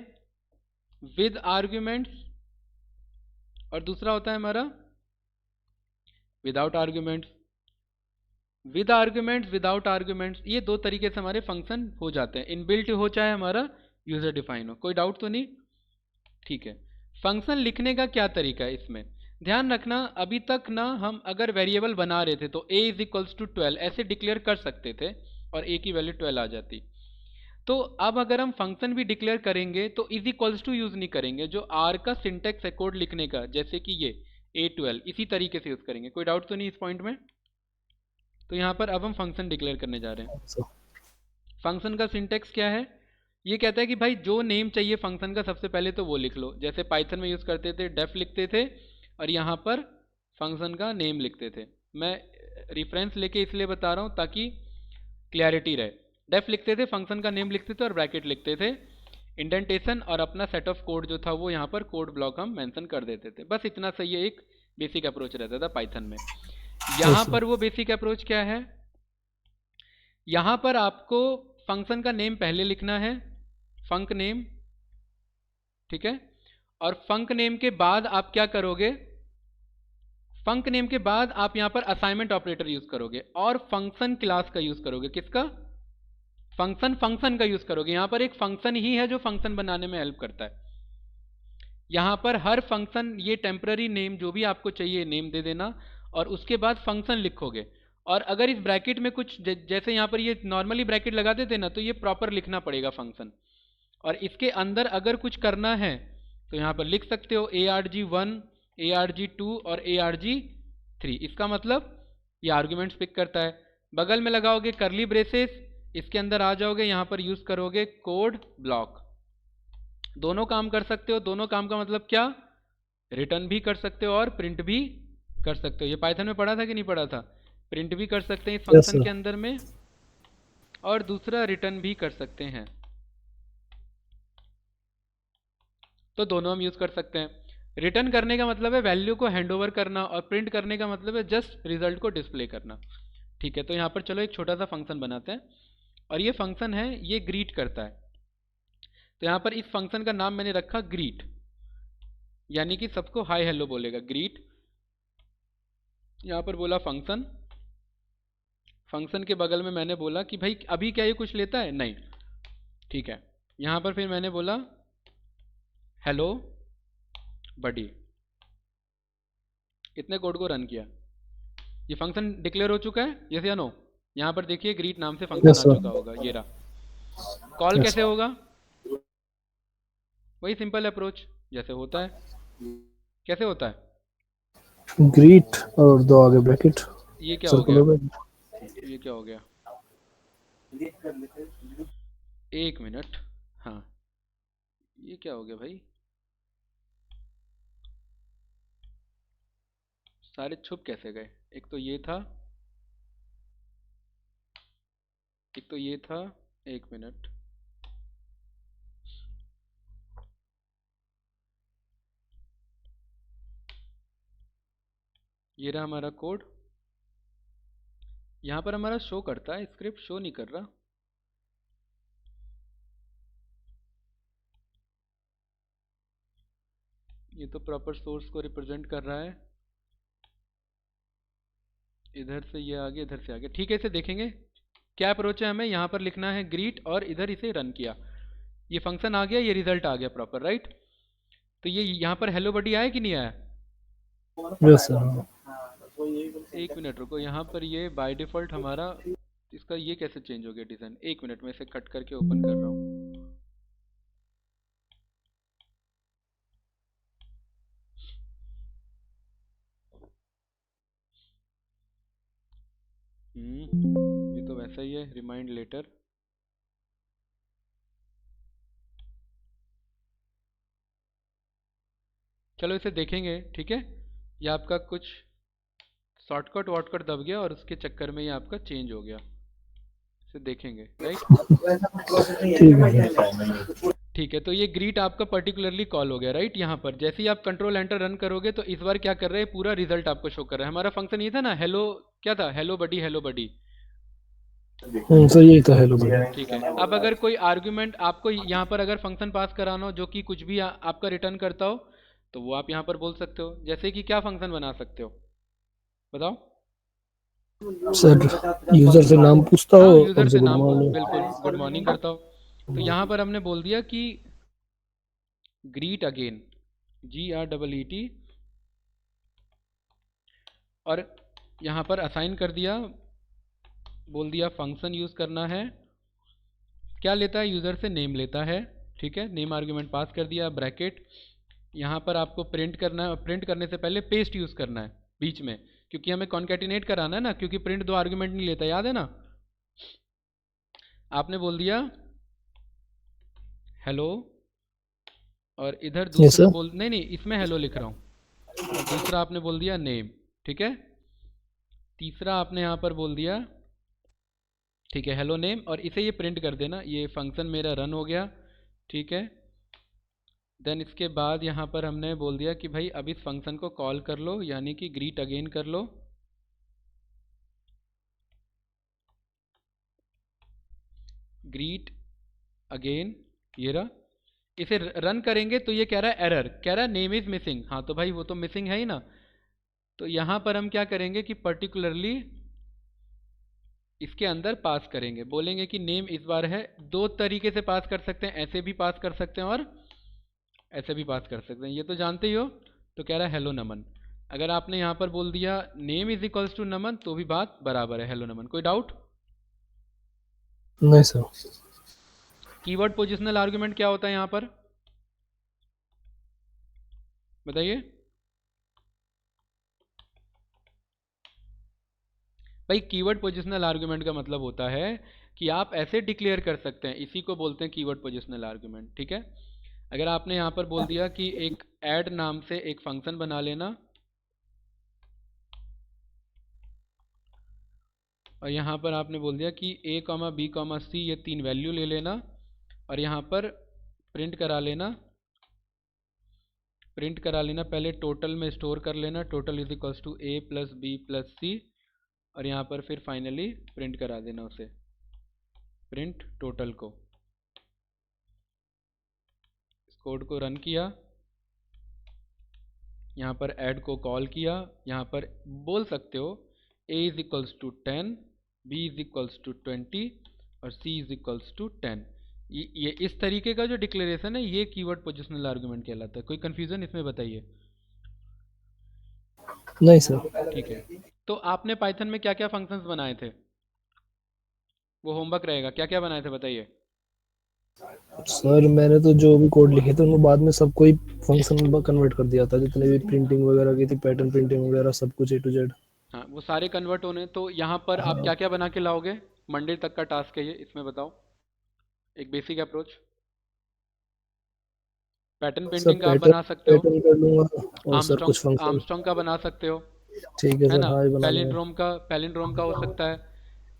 विद आर्ग्यूमेंट्स और दूसरा होता है हमारा without arguments. With arguments, without arguments, ये दो तरीके से हमारे फंक्शन हो जाते हैं, इनबिल्ट हो चाहे हमारा यूजर डिफाइन हो। कोई डाउट तो नहीं, ठीक है। फंक्शन लिखने का क्या तरीका है इसमें, ध्यान रखना, अभी तक ना हम अगर वेरिएबल बना रहे थे तो a इज इक्वल्स टू 12 ऐसे डिक्लेयर कर सकते थे और a की वैल्यू 12 आ जाती। तो अब अगर हम फंक्शन भी डिक्लेयर करेंगे तो इज इक्वल्स टू यूज नहीं करेंगे, जो आर का सिंटेक्स है कोड लिखने का, जैसे कि ये a12, इसी तरीके से यूज करेंगे। कोई डाउट तो नहीं इस पॉइंट में। तो यहाँ पर अब हम फंक्शन डिक्लेयर करने जा रहे हैं। फंक्शन का सिंटेक्स क्या है, ये कहता है कि भाई जो नेम चाहिए फंक्शन का सबसे पहले तो वो लिख लो। जैसे पाइथन में यूज़ करते थे डेफ लिखते थे और यहाँ पर फंक्शन का नेम लिखते थे। मैं रिफरेंस लेके इसलिए बता रहा हूँ ताकि क्लैरिटी रहे। डेफ लिखते थे, फंक्शन का नेम लिखते थे और ब्रैकेट लिखते थे, इंडेंटेशन और अपना सेट ऑफ कोड जो था वो यहाँ पर कोड ब्लॉक हम मेंशन कर देते थे। बस इतना सा ये एक बेसिक अप्रोच रहता था पाइथन में। यहाँ पर वो बेसिक अप्रोच क्या है, यहाँ पर आपको फंक्शन का नेम पहले लिखना है, फंक नेम, ठीक है। और फंक नेम के बाद आप क्या करोगे, फंक नेम के बाद आप यहाँ पर असाइनमेंट ऑपरेटर यूज करोगे और फंक्शन क्लास का यूज करोगे। किसका, फंक्शन का यूज करोगे। यहाँ पर एक फंक्शन ही है जो फंक्शन बनाने में हेल्प करता है। यहाँ पर हर फंक्शन, ये टेम्पररी नेम जो भी आपको चाहिए नेम दे देना और उसके बाद फंक्शन लिखोगे। और अगर इस ब्रैकेट में कुछ जैसे यहाँ पर ये नॉर्मली ब्रैकेट लगा देते ना, तो ये प्रॉपर लिखना पड़ेगा फंक्शन। और इसके अंदर अगर कुछ करना है तो यहाँ पर लिख सकते हो arg1, arg2 और arg3। इसका मतलब ये आर्ग्यूमेंट्स पिक करता है। बगल में लगाओगे करली ब्रेसेस, इसके अंदर आ जाओगे, यहाँ पर यूज करोगे कोड ब्लॉक। दोनों काम कर सकते हो। दोनों काम का मतलब क्या, रिटर्न भी कर सकते हो और प्रिंट भी कर सकते हो। ये पाइथन में पढ़ा था कि नहीं पढ़ा था, प्रिंट भी कर सकते हैं इस फंक्शन के अंदर में और दूसरा रिटर्न भी कर सकते हैं। तो दोनों हम यूज कर सकते हैं। रिटर्न करने का मतलब है वैल्यू को हैंडओवर करना और प्रिंट करने का मतलब है जस्ट रिजल्ट को डिस्प्ले करना, ठीक है। तो यहाँ पर चलो एक छोटा सा फंक्शन बनाते हैं और ये फंक्शन है, ये ग्रीट करता है। तो यहाँ पर इस फंक्शन का नाम मैंने रखा ग्रीट, यानी कि सबको हाय हेलो बोलेगा, ग्रीट। यहाँ पर बोला फंक्शन, फंक्शन के बगल में मैंने बोला कि भाई अभी क्या ये कुछ लेता है, नहीं, ठीक है। यहाँ पर फिर मैंने बोला हेलो बडी। इतने कोड को रन किया, ये फंक्शन डिक्लेयर हो चुका है, यस या नो। यहाँ पर देखिए ग्रीट नाम से फंक्शन आ चुका होगा, ये रहा। कॉल कैसे होगा, वही सिंपल अप्रोच जैसे होता है। कैसे होता है, ग्रीट और दो आगे ब्रैकेट। ये क्या हो गया, ये क्या हो गया, एक मिनट, हाँ ये क्या हो गया भाई, सारे छुप कैसे गए। एक तो ये था, एक तो ये था, एक मिनट, ये रहा हमारा कोड। यहाँ पर हमारा शो करता है, स्क्रिप्ट शो नहीं कर रहा। ये तो प्रॉपर सोर्स को रिप्रेजेंट कर रहा है, इधर से ये आगे, इधर से आगे, ठीक है। इसे देखेंगे क्या अप्रोच है। हमें यहाँ पर लिखना है ग्रीट और इधर इसे रन किया, ये फंक्शन आ गया, ये रिजल्ट आ गया प्रॉपर, राइट। तो ये यहाँ पर हेलो बडी आया कि नहीं आया, यस सर। एक मिनट रुको, यहाँ पर ये बाय डिफॉल्ट हमारा, इसका ये कैसे चेंज हो गया डिज़ाइन। एक मिनट में इसे कट करके ओपन कर रहा हूँ। ये तो वैसा ही है, रिमाइंड लेटर। चलो इसे देखेंगे, ठीक है। ये आपका कुछ शॉर्टकट वॉर्टकट दब गया और उसके चक्कर में ये आपका चेंज हो गया, इसे देखेंगे, राइट। ठीक है, तो ये ग्रीट आपका पर्टिकुलरली कॉल हो गया, राइट। यहाँ पर जैसे ही आप कंट्रोल एंटर रन करोगे तो इस बार क्या कर रहे हैं, पूरा रिजल्ट आपको शो कर रहा है। हमारा फंक्शन ये था ना, हेलो, क्या था, hello buddy, hello buddy. Sir यही तो हेलो बड़ी। ठीक है, अब अगर कोई आर्ग्यूमेंट आपको यहाँ पर अगर फंक्शन पास कराना हो जो कि कुछ भी आपका रिटर्न करता हो, तो वो आप यहाँ पर बोल सकते हो। जैसे कि क्या फंक्शन बना सकते हो, बताओ। सर यूजर से नाम पूछता हाँ, हो, यूज़र उनसे से गुड नाम बिल्कुल गुड मॉर्निंग मॉर्निंग। करता हो। तो यहाँ पर हमने बोल दिया कि ग्रीट अगेन, GREET, और यहाँ पर असाइन कर दिया, बोल दिया फंक्शन यूज़ करना है। क्या लेता है, यूज़र से नेम लेता है। ठीक है, नेम आर्ग्यूमेंट पास कर दिया, ब्रैकेट। यहाँ पर आपको प्रिंट करना है, प्रिंट करने से पहले पेस्ट यूज़ करना है बीच में, क्योंकि हमें कॉन्केटिनेट कराना है ना, क्योंकि प्रिंट दो आर्ग्यूमेंट नहीं लेता, याद है ना। आपने बोल दिया हेलो, और इधर यस दूसरा सर। बोल, नहीं नहीं, इसमें हेलो लिख रहा हूँ, और दूसरा आपने बोल दिया नेम। ठीक है, तीसरा आपने यहाँ पर बोल दिया, ठीक है, हेलो नेम, और इसे ये प्रिंट कर देना, ये फंक्शन मेरा रन हो गया। ठीक है, देन इसके बाद यहाँ पर हमने बोल दिया कि भाई अब इस फंक्शन को कॉल कर लो, यानी कि ग्रीट अगेन कर लो। ग्रीट अगेन, ये रहा। इसे रन करेंगे तो ये कह रहा है एरर, कह रहा है नेम इज मिसिंग। हाँ तो भाई वो तो मिसिंग है ही ना। तो यहाँ पर हम क्या करेंगे कि पर्टिकुलरली इसके अंदर पास करेंगे, बोलेंगे कि नेम इस बार है। दो तरीके से पास कर सकते हैं, ऐसे भी पास कर सकते हैं और ऐसे भी पास कर सकते हैं, ये तो जानते ही हो। तो कह रहा है हेलो नमन। अगर आपने यहाँ पर बोल दिया नेम इज इक्वल्स टू नमन, तो भी बात बराबर है, हेलो नमन। कोई डाउट? नहीं सर। कीवर्ड पोजिशनल आर्ग्यूमेंट क्या होता है यहाँ पर, बताइए भाई। कीवर्ड पोजिशनल आर्ग्यूमेंट का मतलब होता है कि आप ऐसे डिक्लेयर कर सकते हैं, इसी को बोलते हैं कीवर्ड पोजिशनल आर्ग्यूमेंट। ठीक है, अगर आपने यहाँ पर बोल दिया कि एक ऐड नाम से एक फंक्शन बना लेना, और यहाँ पर आपने बोल दिया कि a, b, c ये तीन वैल्यू ले लेना, और यहाँ पर प्रिंट करा लेना, पहले टोटल में स्टोर कर लेना, total is equals to a plus B plus C, और यहाँ पर फिर फाइनली प्रिंट करा देना उसे, प्रिंट टोटल को। इस कोड को रन किया, यहाँ पर ऐड को कॉल किया, यहाँ पर बोल सकते हो a is equals to 10, b is equals to 20 और c इज इक्वल्स टू 10। ये इस तरीके का जो डिक्लेरेशन है ये कीवर्ड पोजिशनल आर्गुमेंट कहलाता है। कोई कंफ्यूजन इसमें बताइए? नहीं सर। ठीक है, तो आपने पाइथन में क्या क्या फंक्शंस बनाए थे, वो होमवर्क रहेगा, क्या क्या बनाए थे बताइए। सर मैंने तो जो भी कोड लिखे थे उनको बाद में सबको ही फंक्शन में कन्वर्ट कर दिया था, जितने भी प्रिंटिंग वगैरह की थी, पैटर्न प्रिंटिंग वगैरह सब कुछ ए टू जेड। हाँ, वो सारे कन्वर्ट होने। तो यहाँ पर आप हाँ क्या क्या बना के लाओगे, मंडे तक का टास्क है ये, इसमें बताओ एक basic approach. Pattern sir, painting का आप पैटर्न बना सकते हो, पैटर्न कर लूंगा। और सर आर्मस्ट्रॉन्ग कुछ फंक्शन। आर्मस्ट्रॉन्ग का बना सकते हो, ठीक है है सर, ना। हाँ ये बना लूंगा। पैलिंड्रोम का हो सकता है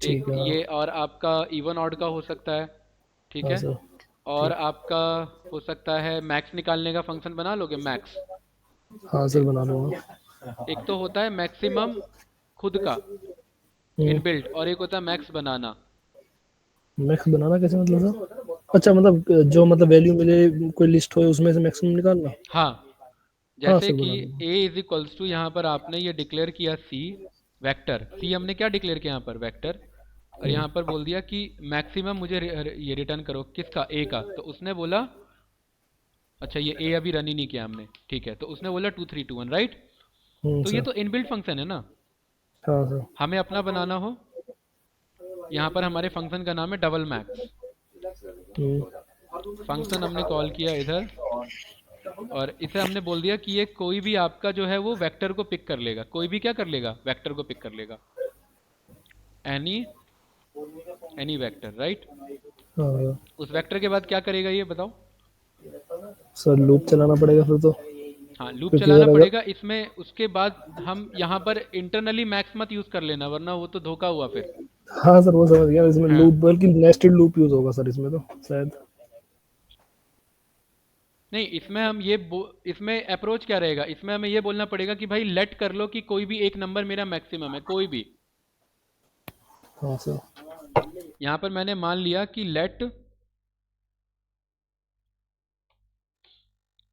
ठीक एक है हाँ। ये, और आपका इवन ऑड का हो सकता है। ठीक हाँ है, सर। और ठीक। आपका हो सकता है मैक्स निकालने का फंक्शन बना लोगे, मैक्स। हाँ सर एक बना लूंगा। एक तो होता है मैक्सिमम खुद का हम्म। इनबिल्ट, और एक होता है मैक्स बनाना। मैक्स बनाना कैसे, मतलब सर? अच्छा, मतलब जो मतलब वैल्यू मिले, कोई लिस्ट हो उसमें से मैक्सिमम निकालना। हाँ, हाँ जैसे सर कि बना लूंगा। a इज इक्वल्स टू, यहाँ पर आपने ये डिक्लेयर किया c वेक्टर, c हमने क्या डिक्लेयर किया यहाँ पर, वेक्टर। और हम्म। यहाँ पर बोल दिया कि मैक्सिमम मुझे ये रिटर्न करो, किसका, a का। तो उसने बोला, अच्छा ये a अभी रन ही नहीं किया हमने, ठीक है, तो उसने बोला 2321, राइट। तो ये सर। तो इनबिल्ट फंक्शन है ना। हाँ सर। हमें अपना बनाना हो, यहाँ पर हमारे फंक्शन का नाम है डबल मैक्स। हम्म। फंक्शन हमने कॉल किया इधर, और इसे हमने बोल दिया कि ये कोई भी आपका जो है वो वेक्टर को पिक कर लेगा, कोई भी क्या कर लेगा, वेक्टर को पिक कर लेगा, एनी एनी वेक्टर, राइट। हाँ उस वेक्टर के बाद क्या करेगा ये बताओ। सर, लूप चलाना पड़ेगा फिर तो। हाँ, लूप क्योंकि चलाना अगर पड़ेगा इसमें। उसके बाद हम यहाँ पर इंटरनली मैक्स मत यूज कर लेना, वरना वो तो धोखा हुआ फिर। हाँ सर वो समझ गया, इसमें हाँ, लूप बल्कि नेस्टेड लूप यूज होगा सर इसमें तो शायद। नहीं, इसमें हम इसमें अप्रोच क्या रहेगा, इसमें हमें ये बोलना पड़ेगा कि भाई लेट कर लो कि कोई भी एक नंबर मेरा मैक्सिमम है, कोई भी। हाँ सर। यहाँ पर मैंने मान लिया कि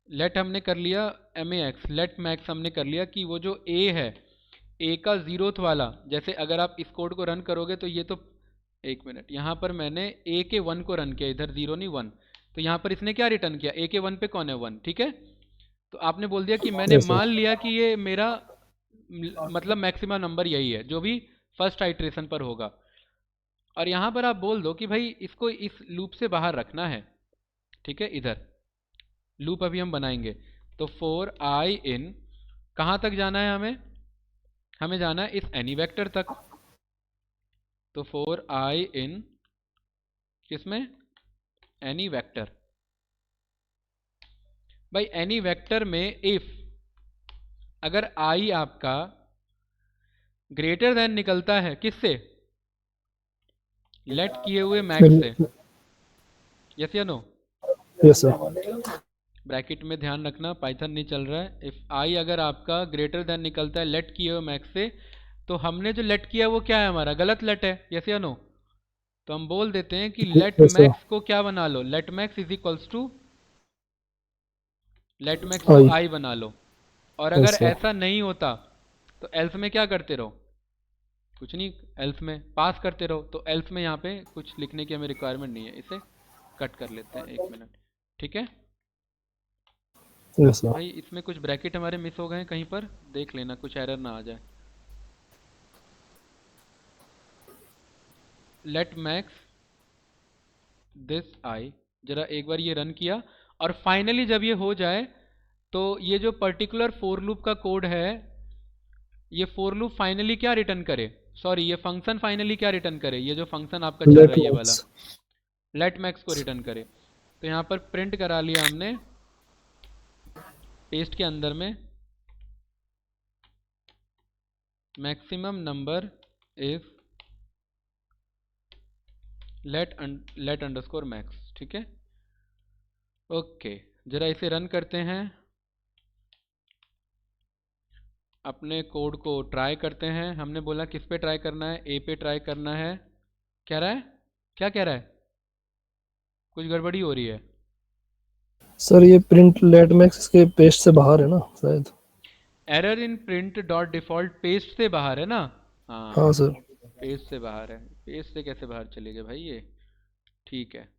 लेट हमने कर लिया M A X, let max हमने कर लिया कि वो जो ए है, ए का जीरोथ वाला, जैसे अगर आप इस कोड को रन करोगे तो ये तो, एक मिनट, यहाँ पर मैंने ए के वन को रन किया, इधर जीरो नहीं वन, तो यहाँ पर इसने क्या रिटर्न किया, ए के वन पे कौन है, वन, ठीक है। तो आपने बोल दिया कि मैंने यस मान सर। लिया कि ये मेरा मतलब मैक्सिमम नंबर यही है जो भी फर्स्ट आइट्रेशन पर होगा। और यहाँ पर आप बोल दो कि भाई इसको इस लूप से बाहर रखना है, ठीक है। इधर लूप अभी हम बनाएंगे, तो फोर आई इन, कहाँ तक जाना है हमें, हमें जाना है इस एनी वेक्टर तक। तो फोर आई इन किसमें, एनी वेक्टर। भाई एनी वेक्टर में इफ अगर आई आपका ग्रेटर देन निकलता है किससे, लेट किए हुए मैक्स से, यस या नो। Yes sir. ब्रैकेट में ध्यान रखना, पाइथन नहीं चल रहा है। इफ आई अगर आपका ग्रेटर देन निकलता है लेट किए हुए मैक्स से, तो हमने जो लेट किया वो क्या है, हमारा गलत लेट है, यस या नो। तो हम बोल देते हैं कि लेट यस सर। मैक्स को क्या बना लो, let max is equals to, let max को आई। आई बना लो। और अगर यस सर। ऐसा नहीं होता तो एल्स में क्या करते रहो, कुछ नहीं, एल्स में पास करते रहो। तो एल्स में यहाँ पे कुछ लिखने की हमें रिक्वायरमेंट नहीं है, इसे कट कर लेते हैं, एक मिनट, ठीक है। Yes sir. भाई इसमें कुछ ब्रैकेट हमारे मिस हो गए हैं, कहीं पर देख लेना कुछ एरर ना आ जाए। लेट मैक्स दिस आई, जरा एक बार ये रन किया, और फाइनली जब ये हो जाए तो ये जो पर्टिकुलर फोर लूप का कोड है, ये फोर लूप फाइनली क्या रिटर्न करे, सॉरी ये फंक्शन फाइनली क्या रिटर्न करे, ये जो फंक्शन आपका चल रहा लेट है ये वाला, मैक्स। लेट मैक्स को रिटर्न करे। तो यहाँ पर प्रिंट करा लिया हमने पेस्ट के अंदर में, maximum number is let underscore max, ठीक है। ओके, जरा इसे रन करते हैं, अपने कोड को ट्राई करते हैं। हमने बोला किस पे ट्राई करना है, ए पे ट्राई करना है, कह रहा है, क्या कह रहा है, कुछ गड़बड़ी हो रही है। सर ये प्रिंट लेट मैक्स इसके पेस्ट से बाहर है ना शायद। Error in print dot default paste से बाहर है ना, हाँ हाँ, सर। पेस्ट से बाहर है, पेस्ट से कैसे बाहर चले गए भाई ये, ठीक है।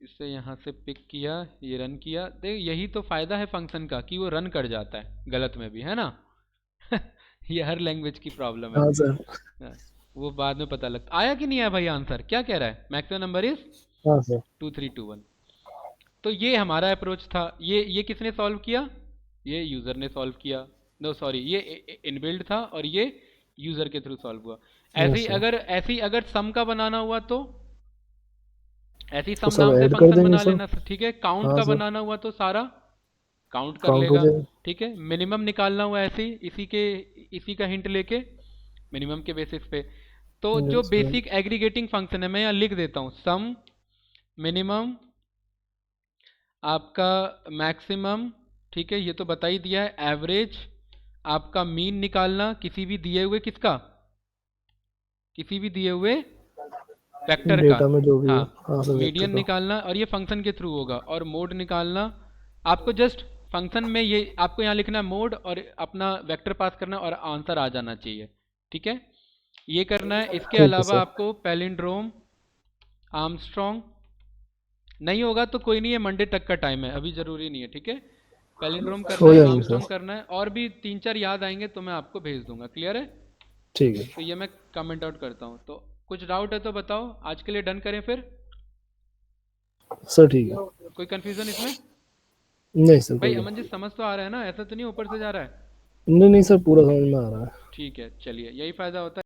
इसे यहाँ से पिक किया, ये रन किया, देख यही तो फायदा है फंक्शन का कि वो रन कर जाता है गलत में भी, है ना। ये हर लैंग्वेज की प्रॉब्लम है। हाँ सर। हाँ, वो बाद में पता लगता, आया कि नहीं आया भाई आंसर, क्या कह रहा है, मैक्सिमम नंबर इज हाँ सर। 2321। तो ये हमारा अप्रोच था, ये किसने सॉल्व किया, ये यूज़र ने सॉल्व किया, नो सॉरी ये इनबिल्ड था और ये यूज़र के थ्रू सॉल्व हुआ। Yes sir. ऐसे ही अगर सम का बनाना हुआ तो ऐसे ही तो सम सब नाम से ऐड कर फंक्शन देंगे बना सर। लेना, ठीक है। काउंट हाँ का सर। बनाना हुआ तो सारा काउंट कर काउंट हो लेगा, जाएगा। ठीक है। मिनिमम निकालना हुआ ऐसे ही, इसी का हिंट लेके मिनिमम के बेसिस पे। तो जो yes sir. Basic aggregating function है मैं यहाँ लिख देता हूँ, सम, मिनिमम, आपका मैक्सिमम, ठीक है, ये तो बता ही दिया है। एवरेज, आपका मीन निकालना किसी भी दिए हुए किसका, किसी भी दिए हुए वेक्टर का, डेटा में जो भी हाँ। है। हाँ सर वेक्टर मीडियन का। निकालना, और ये फंक्शन के थ्रू होगा। और मोड निकालना, आपको जस्ट फंक्शन में ये आपको यहाँ लिखना है मोड और अपना वेक्टर पास करना और आंसर आ जाना चाहिए, ठीक है। ये करना है। इसके ठीक है अलावा सर। आपको पैलिंड्रोम, आर्मस्ट्रॉन्ग, नहीं होगा तो कोई नहीं है, मंडे तक का टाइम है, अभी ज़रूरी नहीं है, ठीक है। पैलिंड्रोम करना हो है, जाएंगे आर्मस्ट्रॉन्ग सर। करना है, और भी तीन चार याद आएंगे तो मैं आपको भेज दूंगा, क्लियर है। ठीक है तो ये मैं कमेंट आउट करता हूँ। तो कुछ डाउट है तो बताओ, आज के लिए डन करें फिर, सर। ठीक है। कोई कन्फ्यूज़न इसमें। नहीं सर भाई कोई नहीं। अमन जी समझ तो आ रहा है ना, ऐसा तो नहीं ऊपर से जा रहा है। नहीं नहीं सर पूरा समझ में आ रहा है। ठीक है, चलिए, यही फ़ायदा होता है।